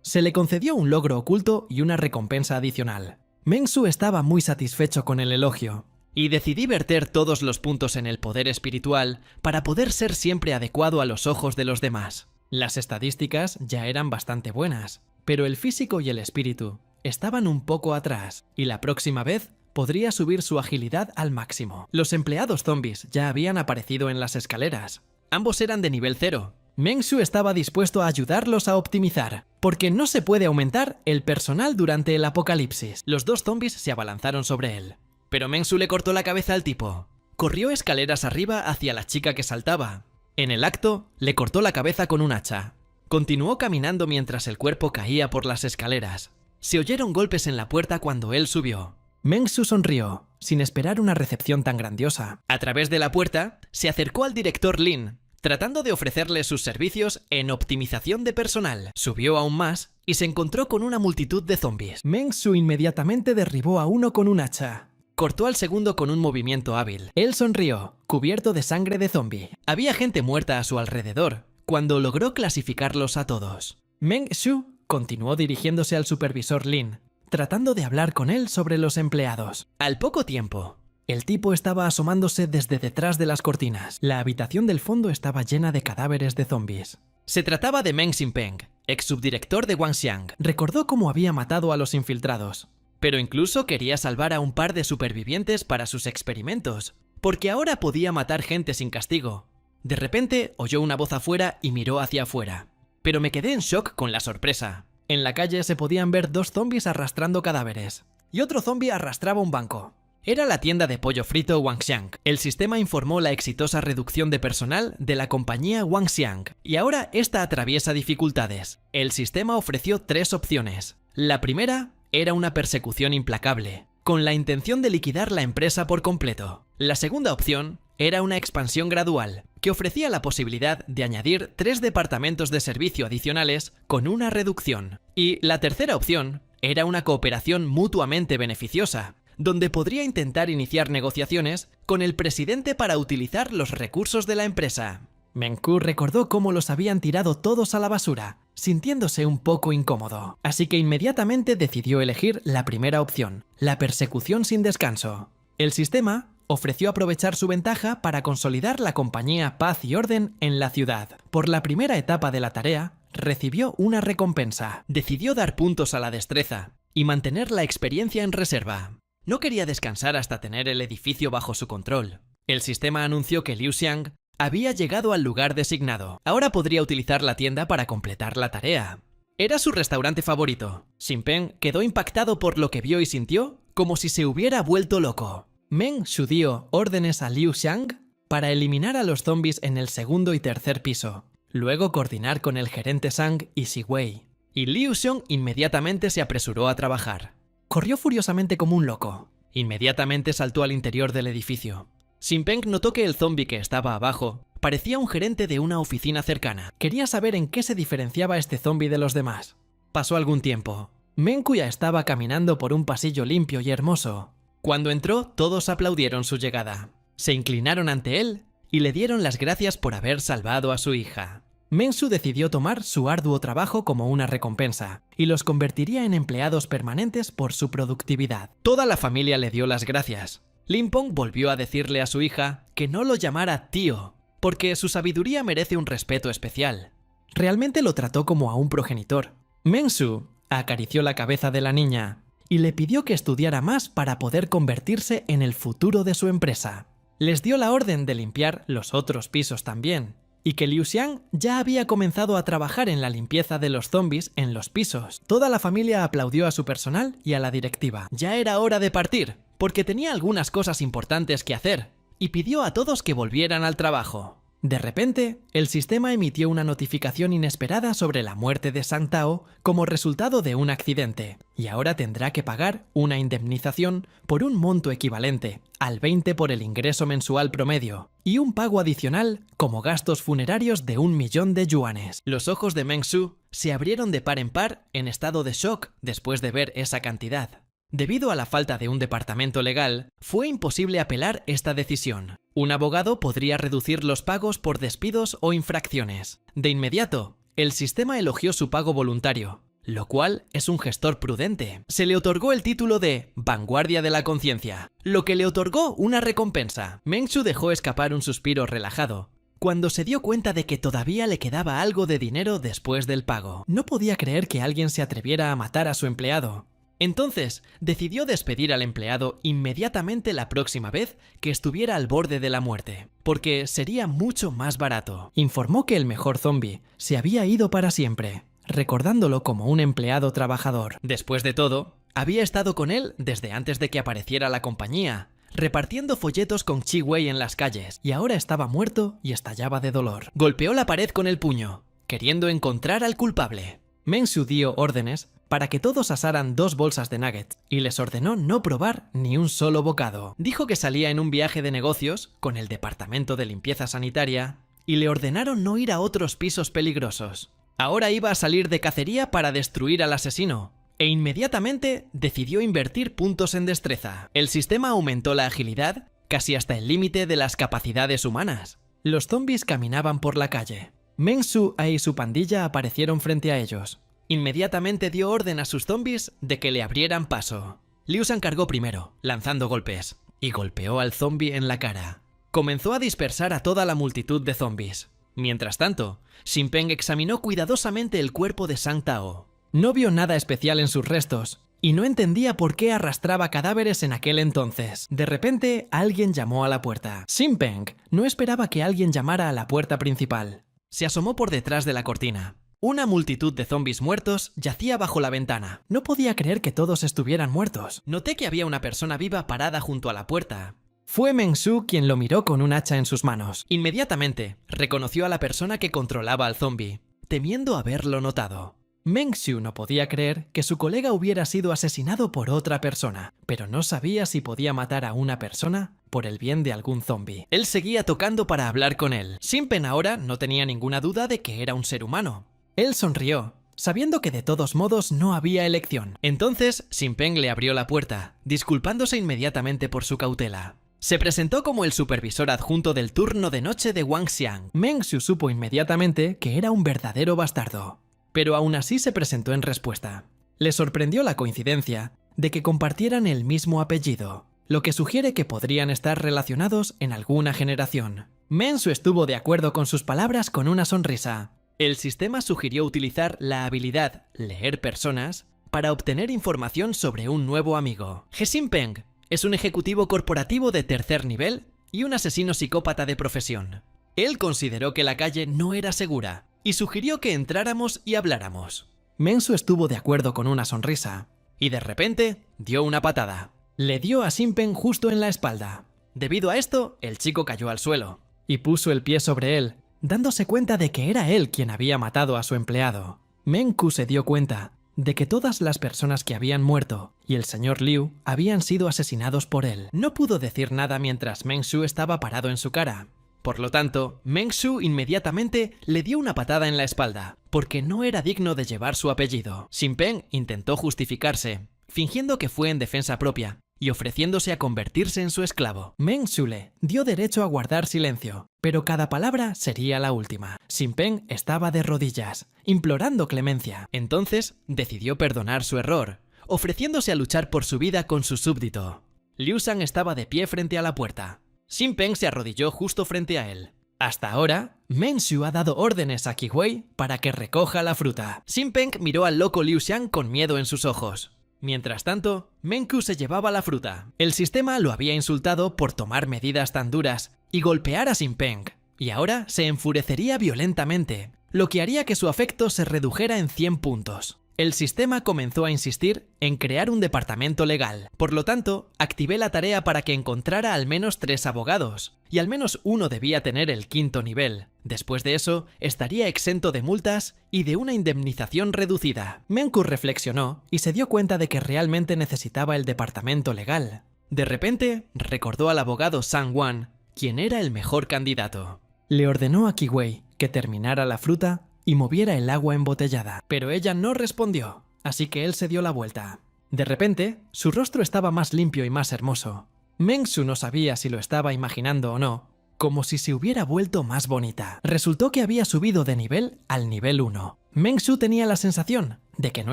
Se le concedió un logro oculto y una recompensa adicional. Meng Su estaba muy satisfecho con el elogio y decidí verter todos los puntos en el poder espiritual para poder ser siempre adecuado a los ojos de los demás. Las estadísticas ya eran bastante buenas, pero el físico y el espíritu estaban un poco atrás y la próxima vez podría subir su agilidad al máximo. Los empleados zombies ya habían aparecido en las escaleras. Ambos eran de nivel 0. Meng Su estaba dispuesto a ayudarlos a optimizar, porque no se puede aumentar el personal durante el apocalipsis. Los dos zombies se abalanzaron sobre él, pero Meng Su le cortó la cabeza al tipo. Corrió escaleras arriba hacia la chica que saltaba. En el acto, le cortó la cabeza con un hacha. Continuó caminando mientras el cuerpo caía por las escaleras. Se oyeron golpes en la puerta cuando él subió. Meng Su sonrió, sin esperar una recepción tan grandiosa. A través de la puerta, se acercó al director Lin, tratando de ofrecerle sus servicios en optimización de personal. Subió aún más y se encontró con una multitud de zombies. Meng Su inmediatamente derribó a uno con un hacha. Cortó al segundo con un movimiento hábil. Él sonrió, cubierto de sangre de zombie. Había gente muerta a su alrededor, cuando logró clasificarlos a todos. Meng Su continuó dirigiéndose al supervisor Lin, tratando de hablar con él sobre los empleados. Al poco tiempo, el tipo estaba asomándose desde detrás de las cortinas. La habitación del fondo estaba llena de cadáveres de zombies. Se trataba de Meng Xinpeng, ex subdirector de Wangxiang. Recordó cómo había matado a los infiltrados, pero incluso quería salvar a un par de supervivientes para sus experimentos, porque ahora podía matar gente sin castigo. De repente oyó una voz afuera y miró hacia afuera, pero me quedé en shock con la sorpresa. En la calle se podían ver dos zombies arrastrando cadáveres, y otro zombie arrastraba un banco. Era la tienda de pollo frito Wangxiang. El sistema informó la exitosa reducción de personal de la compañía Wangxiang, y ahora esta atraviesa dificultades. El sistema ofreció 3 opciones. La primera era una persecución implacable, con la intención de liquidar la empresa por completo. La segunda opción era una expansión gradual, que ofrecía la posibilidad de añadir 3 departamentos de servicio adicionales con una reducción. Y la tercera opción era una cooperación mutuamente beneficiosa, donde podría intentar iniciar negociaciones con el presidente para utilizar los recursos de la empresa. Meng Ku recordó cómo los habían tirado todos a la basura, sintiéndose un poco incómodo. Así que inmediatamente decidió elegir la primera opción, la persecución sin descanso. El sistema ofreció aprovechar su ventaja para consolidar la compañía Paz y Orden en la ciudad. Por la primera etapa de la tarea, recibió una recompensa. Decidió dar puntos a la destreza y mantener la experiencia en reserva. No quería descansar hasta tener el edificio bajo su control. El sistema anunció que Liu Xiang había llegado al lugar designado. Ahora podría utilizar la tienda para completar la tarea. Era su restaurante favorito. Xinpeng quedó impactado por lo que vio y sintió como si se hubiera vuelto loco. Meng Su dio órdenes a Liu Xiang para eliminar a los zombies en el segundo y tercer piso, luego coordinar con el gerente Zhang y Xi Wei. Y Liu Xiong inmediatamente se apresuró a trabajar. Corrió furiosamente como un loco. Inmediatamente saltó al interior del edificio. Xinpeng notó que el zombie que estaba abajo parecía un gerente de una oficina cercana. Quería saber en qué se diferenciaba este zombie de los demás. Pasó algún tiempo. Meng Ku ya estaba caminando por un pasillo limpio y hermoso. Cuando entró, todos aplaudieron su llegada. Se inclinaron ante él y le dieron las gracias por haber salvado a su hija. Meng Su decidió tomar su arduo trabajo como una recompensa y los convertiría en empleados permanentes por su productividad. Toda la familia le dio las gracias. Lin Peng volvió a decirle a su hija que no lo llamara tío, porque su sabiduría merece un respeto especial. Realmente lo trató como a un progenitor. Meng Su acarició la cabeza de la niña y le pidió que estudiara más para poder convertirse en el futuro de su empresa. Les dio la orden de limpiar los otros pisos también, y que Liu Xiang ya había comenzado a trabajar en la limpieza de los zombies en los pisos. Toda la familia aplaudió a su personal y a la directiva. Ya era hora de partir, porque tenía algunas cosas importantes que hacer, y pidió a todos que volvieran al trabajo. De repente, el sistema emitió una notificación inesperada sobre la muerte de Sang Tao como resultado de un accidente, y ahora tendrá que pagar una indemnización por un monto equivalente al 20 por el ingreso mensual promedio, y un pago adicional como gastos funerarios de 1.000.000 de yuanes. Los ojos de Meng Su se abrieron de par en par en estado de shock después de ver esa cantidad. Debido a la falta de un departamento legal, fue imposible apelar esta decisión. Un abogado podría reducir los pagos por despidos o infracciones. De inmediato, el sistema elogió su pago voluntario, lo cual es un gestor prudente. Se le otorgó el título de Vanguardia de la Conciencia, lo que le otorgó una recompensa. Meng Su dejó escapar un suspiro relajado cuando se dio cuenta de que todavía le quedaba algo de dinero después del pago. No podía creer que alguien se atreviera a matar a su empleado. Entonces, decidió despedir al empleado inmediatamente la próxima vez que estuviera al borde de la muerte, porque sería mucho más barato. Informó que el mejor zombie se había ido para siempre, recordándolo como un empleado trabajador. Después de todo, había estado con él desde antes de que apareciera la compañía, repartiendo folletos con Chi Wei en las calles, y ahora estaba muerto y estallaba de dolor. Golpeó la pared con el puño, queriendo encontrar al culpable. Meng Su dio órdenes para que todos asaran 2 bolsas de nuggets y les ordenó no probar ni un solo bocado. Dijo que salía en un viaje de negocios con el departamento de limpieza sanitaria y le ordenaron no ir a otros pisos peligrosos. Ahora iba a salir de cacería para destruir al asesino e inmediatamente decidió invertir puntos en destreza. El sistema aumentó la agilidad casi hasta el límite de las capacidades humanas. Los zombies caminaban por la calle. Meng Su y su pandilla aparecieron frente a ellos. Inmediatamente dio orden a sus zombies de que le abrieran paso. Liu Shang cargó primero, lanzando golpes, y golpeó al zombie en la cara. Comenzó a dispersar a toda la multitud de zombies. Mientras tanto, Xin Peng examinó cuidadosamente el cuerpo de Sang Tao. No vio nada especial en sus restos, y no entendía por qué arrastraba cadáveres en aquel entonces. De repente, alguien llamó a la puerta. Xin Peng no esperaba que alguien llamara a la puerta principal. Se asomó por detrás de la cortina. Una multitud de zombies muertos yacía bajo la ventana. No podía creer que todos estuvieran muertos. Noté que había una persona viva parada junto a la puerta. Fue Meng Su quien lo miró con un hacha en sus manos. Inmediatamente, reconoció a la persona que controlaba al zombie, temiendo haberlo notado. Meng Su no podía creer que su colega hubiera sido asesinado por otra persona, pero no sabía si podía matar a una persona por el bien de algún zombie. Él seguía tocando para hablar con él. Xin Peng ahora no tenía ninguna duda de que era un ser humano. Él sonrió, sabiendo que de todos modos no había elección. Entonces, Xin Peng le abrió la puerta, disculpándose inmediatamente por su cautela. Se presentó como el supervisor adjunto del turno de noche de Wangxiang. Meng Su supo inmediatamente que era un verdadero bastardo, pero aún así se presentó en respuesta. Le sorprendió la coincidencia de que compartieran el mismo apellido, lo que sugiere que podrían estar relacionados en alguna generación. Meng Su estuvo de acuerdo con sus palabras con una sonrisa. El sistema sugirió utilizar la habilidad Leer Personas para obtener información sobre un nuevo amigo. He Xin Peng es un ejecutivo corporativo de tercer nivel y un asesino psicópata de profesión. Él consideró que la calle no era segura y sugirió que entráramos y habláramos. Meng Su estuvo de acuerdo con una sonrisa y de repente dio una patada. Le dio a Xin Peng justo en la espalda. Debido a esto, el chico cayó al suelo y puso el pie sobre él, dándose cuenta de que era él quien había matado a su empleado. Meng Ku se dio cuenta de que todas las personas que habían muerto y el señor Liu habían sido asesinados por él. No pudo decir nada mientras Meng Su estaba parado en su cara. Por lo tanto, Meng Su inmediatamente le dio una patada en la espalda, porque no era digno de llevar su apellido. Xin Peng intentó justificarse, fingiendo que fue en defensa propia y ofreciéndose a convertirse en su esclavo. Meng Su le dio derecho a guardar silencio, pero cada palabra sería la última. Xin Peng estaba de rodillas, implorando clemencia. Entonces decidió perdonar su error, ofreciéndose a luchar por su vida con su súbdito. Liu Shang estaba de pie frente a la puerta. Xin Peng se arrodilló justo frente a él. Hasta ahora, Meng Su ha dado órdenes a Qi Wei para que recoja la fruta. Xin Peng miró al loco Liu Shang con miedo en sus ojos. Mientras tanto, Meng Ku se llevaba la fruta. El sistema lo había insultado por tomar medidas tan duras y golpear a Xin Peng, y ahora se enfurecería violentamente, lo que haría que su afecto se redujera en 100 puntos. El sistema comenzó a insistir en crear un departamento legal. Por lo tanto, activé la tarea para que encontrara al menos 3 abogados, y al menos uno debía tener el 5.º nivel. Después de eso, estaría exento de multas y de una indemnización reducida. Menku reflexionó y se dio cuenta de que realmente necesitaba el departamento legal. De repente, recordó al abogado Sang-Wan, quien era el mejor candidato. Le ordenó a Kiwei que terminara la fruta y moviera el agua embotellada, pero ella no respondió, así que él se dio la vuelta. De repente, su rostro estaba más limpio y más hermoso. Meng-Su no sabía si lo estaba imaginando o no, como si se hubiera vuelto más bonita. Resultó que había subido de nivel al nivel 1. Meng-Su tenía la sensación de que no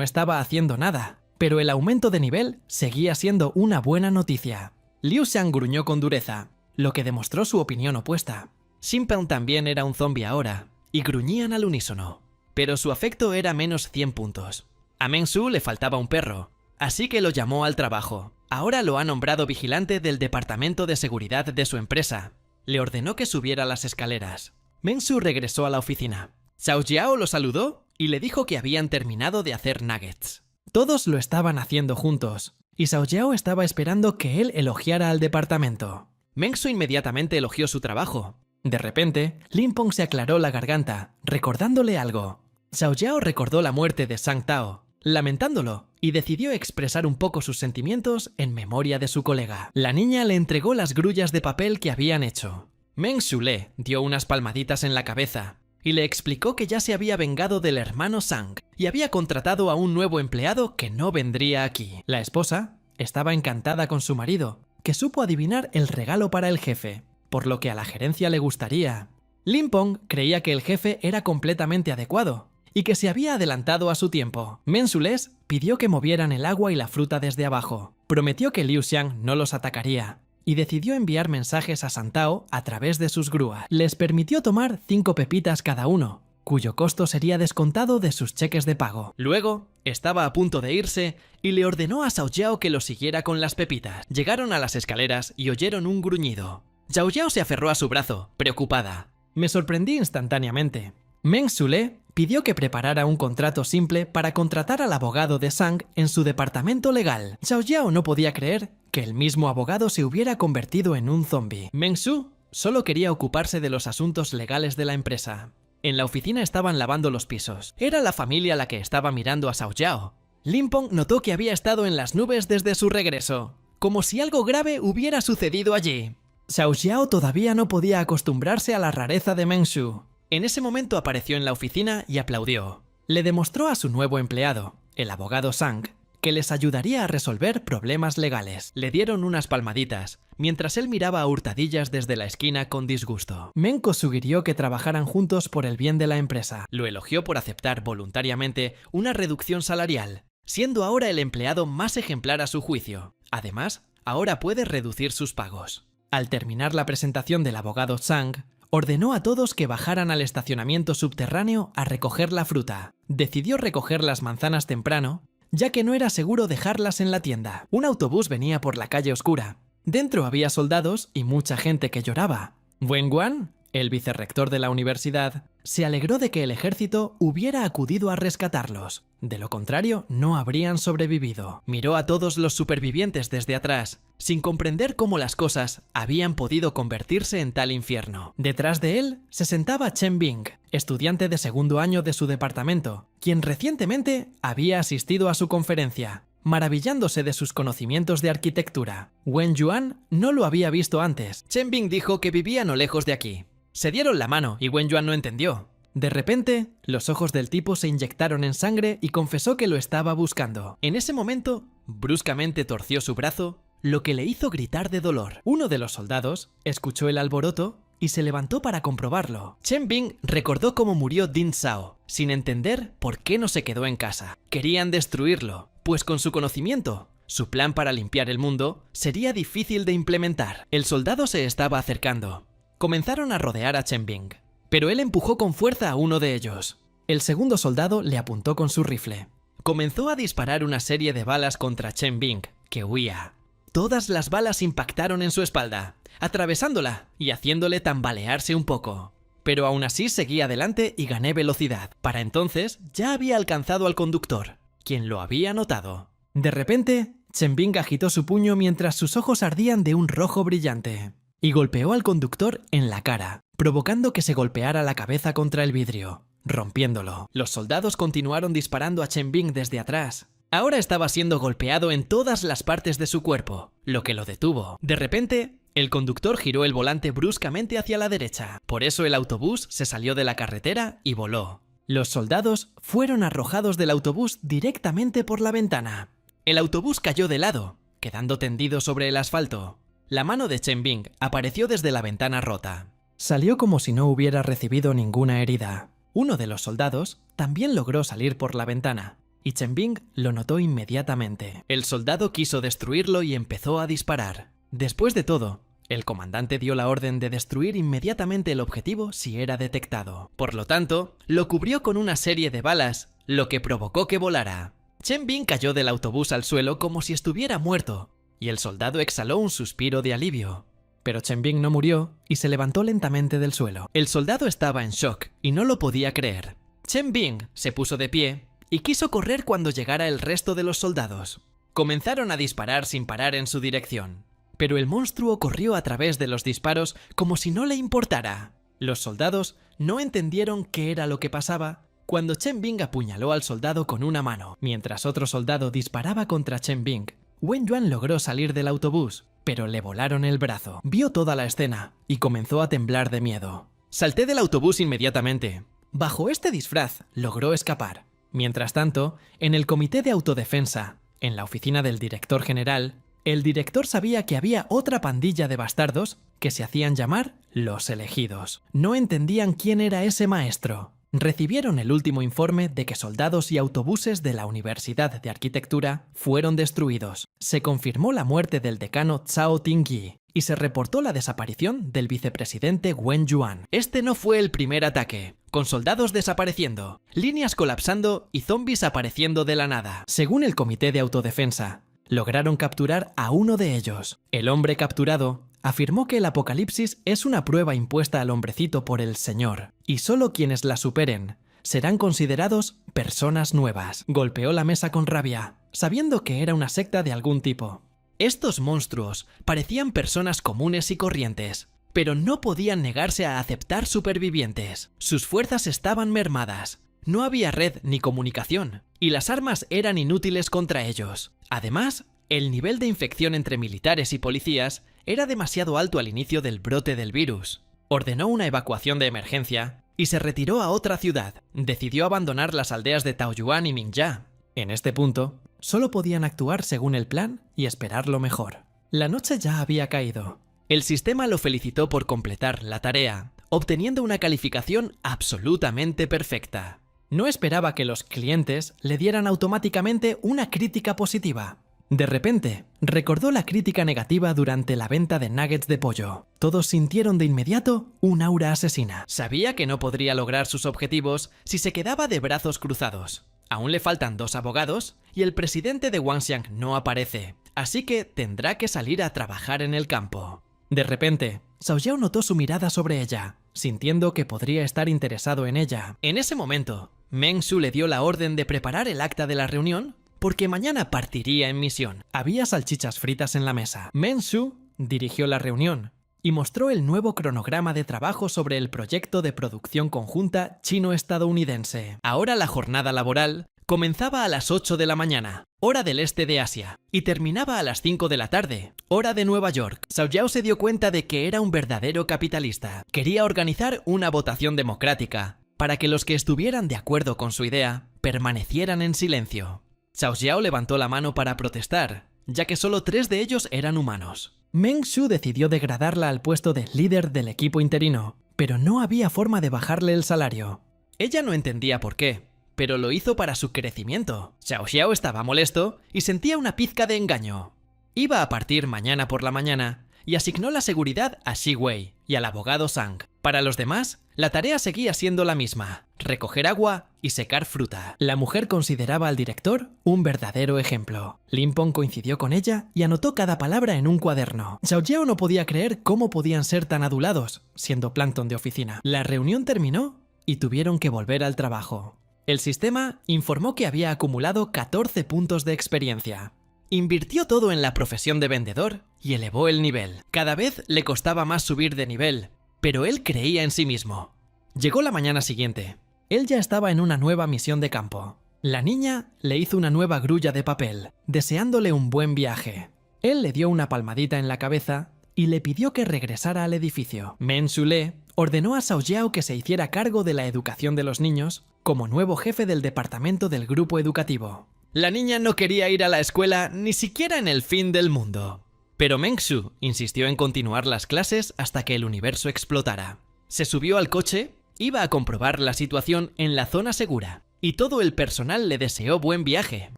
estaba haciendo nada, pero el aumento de nivel seguía siendo una buena noticia. Liu Xiang gruñó con dureza, lo que demostró su opinión opuesta. Xinpeng también era un zombie ahora, y gruñían al unísono, pero su afecto era menos 100 puntos. A Meng-Su le faltaba un perro, así que lo llamó al trabajo. Ahora lo ha nombrado vigilante del departamento de seguridad de su empresa. Le ordenó que subiera las escaleras. Meng-Su regresó a la oficina. Xiao Jiao lo saludó y le dijo que habían terminado de hacer nuggets. Todos lo estaban haciendo juntos, y Xiao Jiao estaba esperando que él elogiara al departamento. Meng-Su inmediatamente elogió su trabajo. De repente, Lin Peng se aclaró la garganta, recordándole algo. Xiao Jiao recordó la muerte de Sang Tao, lamentándolo, y decidió expresar un poco sus sentimientos en memoria de su colega. La niña le entregó las grullas de papel que habían hecho. Meng-Su le dio unas palmaditas en la cabeza y le explicó que ya se había vengado del hermano Sang y había contratado a un nuevo empleado que no vendría aquí. La esposa estaba encantada con su marido, que supo adivinar el regalo para el jefe, por lo que a la gerencia le gustaría. Lin Peng creía que el jefe era completamente adecuado y que se había adelantado a su tiempo. Meng-Su les pidió que movieran el agua y la fruta desde abajo. Prometió que Liu Xiang no los atacaría y decidió enviar mensajes a Sang Tao a través de sus grúas. Les permitió tomar 5 pepitas cada uno, cuyo costo sería descontado de sus cheques de pago. Luego, estaba a punto de irse y le ordenó a Xiao Jiao que lo siguiera con las pepitas. Llegaron a las escaleras y oyeron un gruñido. Xiao Jiao se aferró a su brazo, preocupada. Me sorprendí instantáneamente. Meng-Su le pidió que preparara un contrato simple para contratar al abogado de Sang en su departamento legal. Xiao Jiao no podía creer que el mismo abogado se hubiera convertido en un zombie. Meng-Su solo quería ocuparse de los asuntos legales de la empresa. En la oficina estaban lavando los pisos. Era la familia la que estaba mirando a Xiao Jiao. Lin Peng notó que había estado en las nubes desde su regreso, como si algo grave hubiera sucedido allí. Xiao Jiao todavía no podía acostumbrarse a la rareza de Meng-Su. En ese momento apareció en la oficina y aplaudió. Le demostró a su nuevo empleado, el abogado Sang, que les ayudaría a resolver problemas legales. Le dieron unas palmaditas, mientras él miraba a hurtadillas desde la esquina con disgusto. Menko sugirió que trabajaran juntos por el bien de la empresa. Lo elogió por aceptar voluntariamente una reducción salarial, siendo ahora el empleado más ejemplar a su juicio. Además, ahora puede reducir sus pagos. Al terminar la presentación del abogado Sang, ordenó a todos que bajaran al estacionamiento subterráneo a recoger la fruta. Decidió recoger las manzanas temprano, ya que no era seguro dejarlas en la tienda. Un autobús venía por la calle oscura. Dentro había soldados y mucha gente que lloraba. Wen Guan, el vicerrector de la universidad, se alegró de que el ejército hubiera acudido a rescatarlos. De lo contrario, no habrían sobrevivido. Miró a todos los supervivientes desde atrás, sin comprender cómo las cosas habían podido convertirse en tal infierno. Detrás de él se sentaba Chen Bing, estudiante de segundo año de su departamento, quien recientemente había asistido a su conferencia, maravillándose de sus conocimientos de arquitectura. Wen Yuan no lo había visto antes. Chen Bing dijo que vivía no lejos de aquí. Se dieron la mano y Wen Yuan no entendió. De repente, los ojos del tipo se inyectaron en sangre y confesó que lo estaba buscando. En ese momento, bruscamente torció su brazo, lo que le hizo gritar de dolor. Uno de los soldados escuchó el alboroto y se levantó para comprobarlo. Chen Bing recordó cómo murió Ding Zhao, sin entender por qué no se quedó en casa. Querían destruirlo, pues con su conocimiento, su plan para limpiar el mundo sería difícil de implementar. El soldado se estaba acercando. Comenzaron a rodear a Chen Bing, pero él empujó con fuerza a uno de ellos. El segundo soldado le apuntó con su rifle. Comenzó a disparar una serie de balas contra Chen Bing, que huía. Todas las balas impactaron en su espalda, atravesándola y haciéndole tambalearse un poco. Pero aún así seguí adelante y gané velocidad. Para entonces ya había alcanzado al conductor. quien lo había notado. De repente, Chen Bing agitó su puño mientras sus ojos ardían de un rojo brillante y golpeó al conductor en la cara, provocando que se golpeara la cabeza contra el vidrio, rompiéndolo. Los soldados continuaron disparando a Chen Bing desde atrás. Ahora estaba siendo golpeado en todas las partes de su cuerpo, lo que lo detuvo. De repente, el conductor giró el volante bruscamente hacia la derecha. Por eso el autobús se salió de la carretera y voló. Los soldados fueron arrojados del autobús directamente por la ventana. El autobús cayó de lado, quedando tendido sobre el asfalto. La mano de Chen Bing apareció desde la ventana rota. Salió como si no hubiera recibido ninguna herida. Uno de los soldados también logró salir por la ventana, y Chen Bing lo notó inmediatamente. El soldado quiso destruirlo y empezó a disparar. Después de todo, el comandante dio la orden de destruir inmediatamente el objetivo si era detectado. Por lo tanto, lo cubrió con una serie de balas, lo que provocó que volara. Chen Bing cayó del autobús al suelo como si estuviera muerto, y el soldado exhaló un suspiro de alivio. Pero Chen Bing no murió y se levantó lentamente del suelo. El soldado estaba en shock y no lo podía creer. Chen Bing se puso de pie y quiso correr cuando llegara el resto de los soldados. Comenzaron a disparar sin parar en su dirección, pero el monstruo corrió a través de los disparos como si no le importara. Los soldados no entendieron qué era lo que pasaba cuando Chen Bing apuñaló al soldado con una mano. Mientras otro soldado disparaba contra Chen Bing, Wen Yuan logró salir del autobús, pero le volaron el brazo. Vio toda la escena y comenzó a temblar de miedo. Salté del autobús inmediatamente. Bajo este disfraz logró escapar. Mientras tanto, en el comité de autodefensa, en la oficina del director general, el director sabía que había otra pandilla de bastardos que se hacían llamar los elegidos. No entendían quién era ese maestro. Recibieron el último informe de que soldados y autobuses de la Universidad de Arquitectura fueron destruidos. Se confirmó la muerte del decano Zhao Tingyi y se reportó la desaparición del vicepresidente Wen Yuan. Este no fue el primer ataque, con soldados desapareciendo, líneas colapsando y zombies apareciendo de la nada. Según el comité de autodefensa, lograron capturar a uno de ellos. El hombre capturado afirmó que el apocalipsis es una prueba impuesta al hombrecito por el Señor, y solo quienes la superen serán considerados personas nuevas. Golpeó la mesa con rabia, sabiendo que era una secta de algún tipo. Estos monstruos parecían personas comunes y corrientes, pero no podían negarse a aceptar supervivientes. Sus fuerzas estaban mermadas, no había red ni comunicación, y las armas eran inútiles contra ellos. Además, el nivel de infección entre militares y policías era demasiado alto al inicio del brote del virus. Ordenó una evacuación de emergencia y se retiró a otra ciudad. Decidió abandonar las aldeas de Taoyuan y Mingjia. En este punto, solo podían actuar según el plan y esperar lo mejor. La noche ya había caído. El sistema lo felicitó por completar la tarea, obteniendo una calificación absolutamente perfecta. No esperaba que los clientes le dieran automáticamente una crítica positiva. De repente, recordó la crítica negativa durante la venta de nuggets de pollo. Todos sintieron de inmediato un aura asesina. Sabía que no podría lograr sus objetivos si se quedaba de brazos cruzados. Aún le faltan 2 abogados y el presidente de Wanxiang no aparece, así que tendrá que salir a trabajar en el campo. De repente, Xiao Jiao notó su mirada sobre ella, sintiendo que podría estar interesado en ella. En ese momento, Meng Su le dio la orden de preparar el acta de la reunión porque mañana partiría en misión. Había salchichas fritas en la mesa. Meng Su dirigió la reunión y mostró el nuevo cronograma de trabajo sobre el proyecto de producción conjunta chino-estadounidense. Ahora la jornada laboral comenzaba a las 8 de la mañana, hora del este de Asia, y terminaba a las 5 de la tarde, hora de Nueva York. Xiao Jiao se dio cuenta de que era un verdadero capitalista. Quería organizar una votación democrática para que los que estuvieran de acuerdo con su idea permanecieran en silencio. Xiao Jiao levantó la mano para protestar, ya que solo 3 de ellos eran humanos. Meng Su decidió degradarla al puesto de líder del equipo interino, pero no había forma de bajarle el salario. Ella no entendía por qué, pero lo hizo para su crecimiento. Xiao Jiao estaba molesto y sentía una pizca de engaño. Iba a partir mañana por la mañana y asignó la seguridad a Shi Wei y al abogado Zhang. Para los demás, la tarea seguía siendo la misma: recoger agua y secar fruta. La mujer consideraba al director un verdadero ejemplo. Lin Peng coincidió con ella y anotó cada palabra en un cuaderno. Xiao Jiao no podía creer cómo podían ser tan adulados, siendo plancton de oficina. La reunión terminó y tuvieron que volver al trabajo. El sistema informó que había acumulado 14 puntos de experiencia. Invirtió todo en la profesión de vendedor y elevó el nivel. Cada vez le costaba más subir de nivel, pero él creía en sí mismo. Llegó la mañana siguiente. Él ya estaba en una nueva misión de campo. La niña le hizo una nueva grulla de papel, deseándole un buen viaje. Él le dio una palmadita en la cabeza y le pidió que regresara al edificio. Meng Su-le ordenó a Xiao Jiao que se hiciera cargo de la educación de los niños como nuevo jefe del departamento del grupo educativo. La niña no quería ir a la escuela ni siquiera en el fin del mundo. Pero Meng Su insistió en continuar las clases hasta que el universo explotara. Se subió al coche, iba a comprobar la situación en la zona segura. Y todo el personal le deseó buen viaje.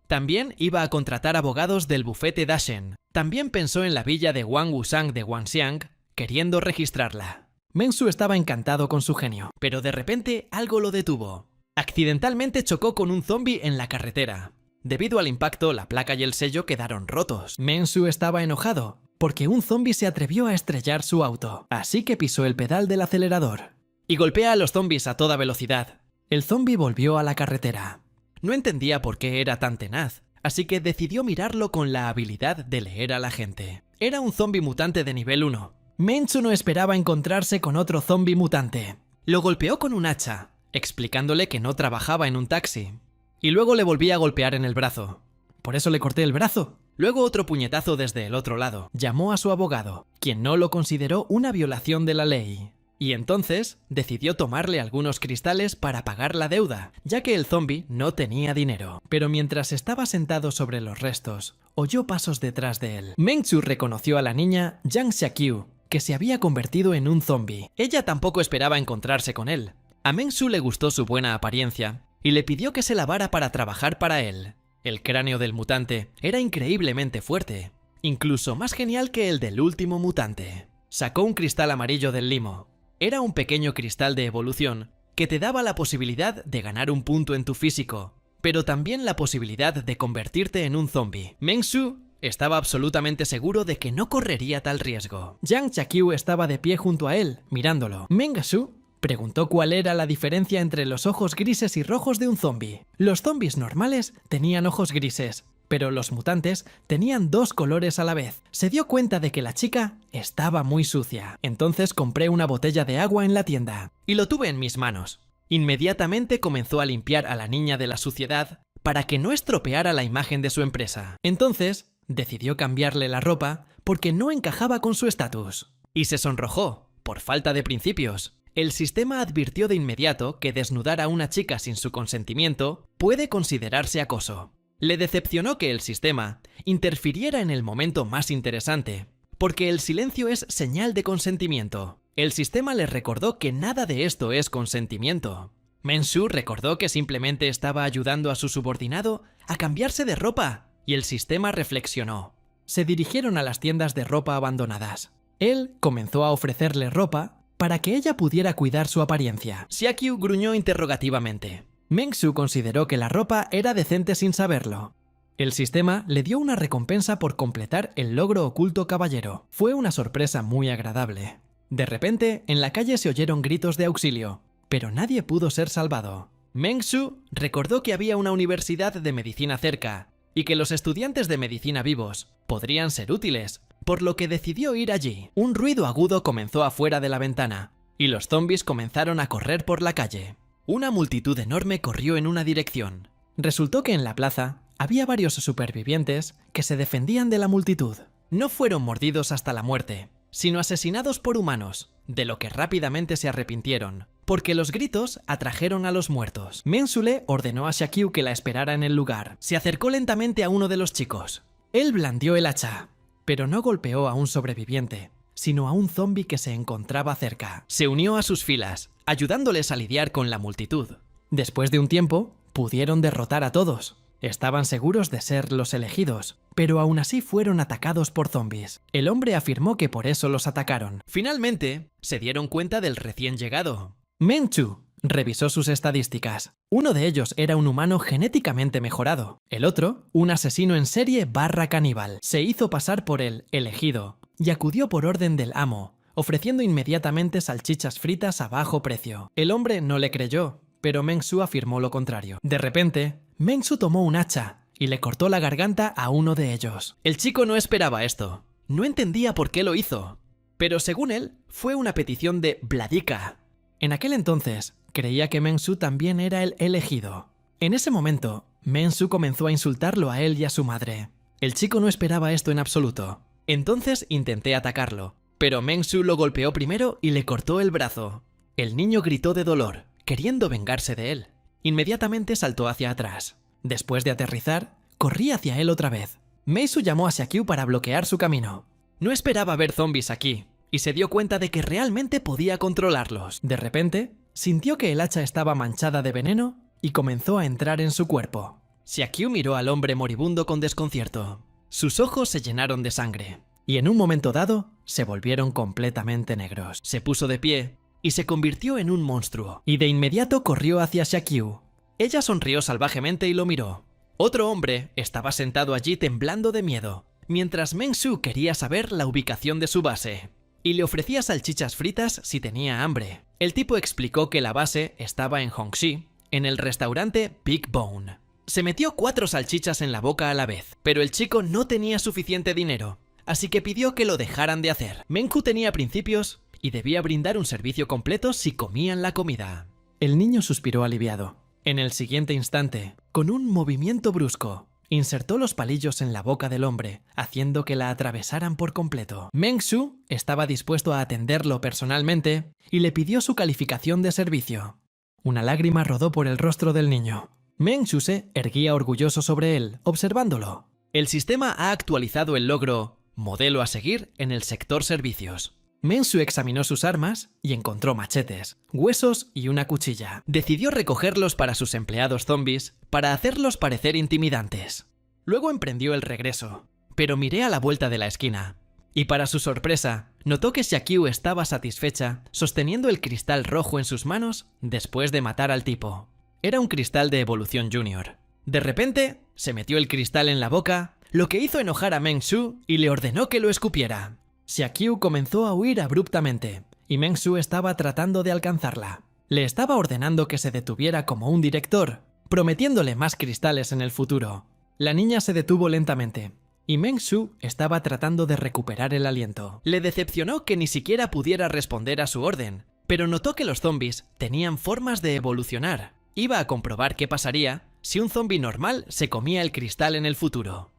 También iba a contratar abogados del bufete Dashen. También pensó en la villa de Wang Wusang de Wanxiang, queriendo registrarla. Meng Su estaba encantado con su genio, pero de repente algo lo detuvo. Accidentalmente chocó con un zombi en la carretera. Debido al impacto, la placa y el sello quedaron rotos. Meng Su estaba enojado, porque un zombi se atrevió a estrellar su auto, así que pisó el pedal del acelerador. Y golpea a los zombis a toda velocidad. El zombi volvió a la carretera. No entendía por qué era tan tenaz, así que decidió mirarlo con la habilidad de leer a la gente. Era un zombi mutante de nivel 1. Meng Su no esperaba encontrarse con otro zombi mutante. Lo golpeó con un hacha, explicándole que no trabajaba en un taxi. Y luego le volví a golpear en el brazo. Por eso le corté el brazo. Luego otro puñetazo desde el otro lado. Llamó a su abogado, quien no lo consideró una violación de la ley. Y entonces decidió tomarle algunos cristales para pagar la deuda, ya que el zombi no tenía dinero. Pero mientras estaba sentado sobre los restos, oyó pasos detrás de él. Meng Su reconoció a la niña Yang Xiaqiu, que se había convertido en un zombi. Ella tampoco esperaba encontrarse con él. A Meng Su le gustó su buena apariencia y le pidió que se lavara para trabajar para él. El cráneo del mutante era increíblemente fuerte, incluso más genial que el del último mutante. Sacó un cristal amarillo del limo. Era un pequeño cristal de evolución que te daba la posibilidad de ganar un punto en tu físico, pero también la posibilidad de convertirte en un zombie. Meng Su estaba absolutamente seguro de que no correría tal riesgo. Yang Xiaqiu estaba de pie junto a él, mirándolo. Meng Su preguntó cuál era la diferencia entre los ojos grises y rojos de un zombie. Los zombies normales tenían ojos grises, pero los mutantes tenían dos colores a la vez. Se dio cuenta de que la chica estaba muy sucia. Entonces compré una botella de agua en la tienda y lo tuve en mis manos. Inmediatamente comenzó a limpiar a la niña de la suciedad para que no estropeara la imagen de su empresa. Entonces decidió cambiarle la ropa porque no encajaba con su estatus. Y se sonrojó, por falta de principios. El sistema advirtió de inmediato que desnudar a una chica sin su consentimiento puede considerarse acoso. Le decepcionó que el sistema interfiriera en el momento más interesante, porque el silencio es señal de consentimiento. El sistema le recordó que nada de esto es consentimiento. Meng Su recordó que simplemente estaba ayudando a su subordinado a cambiarse de ropa, y el sistema reflexionó. Se dirigieron a las tiendas de ropa abandonadas. Él comenzó a ofrecerle ropa para que ella pudiera cuidar su apariencia. Xiaqiu gruñó interrogativamente. Meng Su consideró que la ropa era decente sin saberlo. El sistema le dio una recompensa por completar el logro oculto caballero. Fue una sorpresa muy agradable. De repente, en la calle se oyeron gritos de auxilio, pero nadie pudo ser salvado. Meng Su recordó que había una universidad de medicina cerca y que los estudiantes de medicina vivos podrían ser útiles, por lo que decidió ir allí. Un ruido agudo comenzó afuera de la ventana y los zombies comenzaron a correr por la calle. Una multitud enorme corrió en una dirección. Resultó que en la plaza había varios supervivientes que se defendían de la multitud. No fueron mordidos hasta la muerte, sino asesinados por humanos, de lo que rápidamente se arrepintieron, porque los gritos atrajeron a los muertos. Meng Su le ordenó a Xiaqiu que la esperara en el lugar. Se acercó lentamente a uno de los chicos. Él blandió el hacha, pero no golpeó a un sobreviviente, sino a un zombi que se encontraba cerca. Se unió a sus filas, ayudándoles a lidiar con la multitud. Después de un tiempo, pudieron derrotar a todos. Estaban seguros de ser los elegidos, pero aún así fueron atacados por zombies. El hombre afirmó que por eso los atacaron. Finalmente, se dieron cuenta del recién llegado. Meng Su revisó sus estadísticas. Uno de ellos era un humano genéticamente mejorado. El otro, un asesino en serie / caníbal. Se hizo pasar por el elegido y acudió por orden del amo, ofreciendo inmediatamente salchichas fritas a bajo precio. El hombre no le creyó, pero Meng Su afirmó lo contrario. De repente, Meng Su tomó un hacha y le cortó la garganta a uno de ellos. El chico no esperaba esto. No entendía por qué lo hizo. Pero según él, fue una petición de Vladika. En aquel entonces, creía que Meng Su también era el elegido. En ese momento, Meng Su comenzó a insultarlo a él y a su madre. El chico no esperaba esto en absoluto. Entonces intenté atacarlo, pero Meng Su lo golpeó primero y le cortó el brazo. El niño gritó de dolor, queriendo vengarse de él. Inmediatamente saltó hacia atrás. Después de aterrizar, corrí hacia él otra vez. Mei Su llamó a Xiaqiu para bloquear su camino. No esperaba ver zombies aquí, y se dio cuenta de que realmente podía controlarlos. De repente, sintió que el hacha estaba manchada de veneno y comenzó a entrar en su cuerpo. Xiaqiu miró al hombre moribundo con desconcierto. Sus ojos se llenaron de sangre, y en un momento dado, se volvieron completamente negros. Se puso de pie y se convirtió en un monstruo, y de inmediato corrió hacia Xiaqiu. Ella sonrió salvajemente y lo miró. Otro hombre estaba sentado allí temblando de miedo, mientras Meng Su quería saber la ubicación de su base, y le ofrecía salchichas fritas si tenía hambre. El tipo explicó que la base estaba en Hongxi, en el restaurante Big Bone. Se metió 4 salchichas en la boca a la vez, pero el chico no tenía suficiente dinero, así que pidió que lo dejaran de hacer. Meng Hu tenía principios y debía brindar un servicio completo si comían la comida. El niño suspiró aliviado. En el siguiente instante, con un movimiento brusco, insertó los palillos en la boca del hombre, haciendo que la atravesaran por completo. Meng Su estaba dispuesto a atenderlo personalmente y le pidió su calificación de servicio. Una lágrima rodó por el rostro del niño. Meng Su se erguía orgulloso sobre él, observándolo. El sistema ha actualizado el logro «Modelo a seguir» en el sector servicios. Meng Su examinó sus armas y encontró machetes, huesos y una cuchilla. Decidió recogerlos para sus empleados zombies para hacerlos parecer intimidantes. Luego emprendió el regreso, pero miré a la vuelta de la esquina. Y para su sorpresa, notó que Xiaqiu estaba satisfecha sosteniendo el cristal rojo en sus manos después de matar al tipo. Era un cristal de evolución junior. De repente, se metió el cristal en la boca, lo que hizo enojar a Meng Su y le ordenó que lo escupiera. Xiaqiu comenzó a huir abruptamente, y Meng Su estaba tratando de alcanzarla. Le estaba ordenando que se detuviera como un director, prometiéndole más cristales en el futuro. La niña se detuvo lentamente, y Meng Su estaba tratando de recuperar el aliento. Le decepcionó que ni siquiera pudiera responder a su orden, pero notó que los zombies tenían formas de evolucionar. Iba a comprobar qué pasaría si un zombi normal se comía el cristal en el futuro.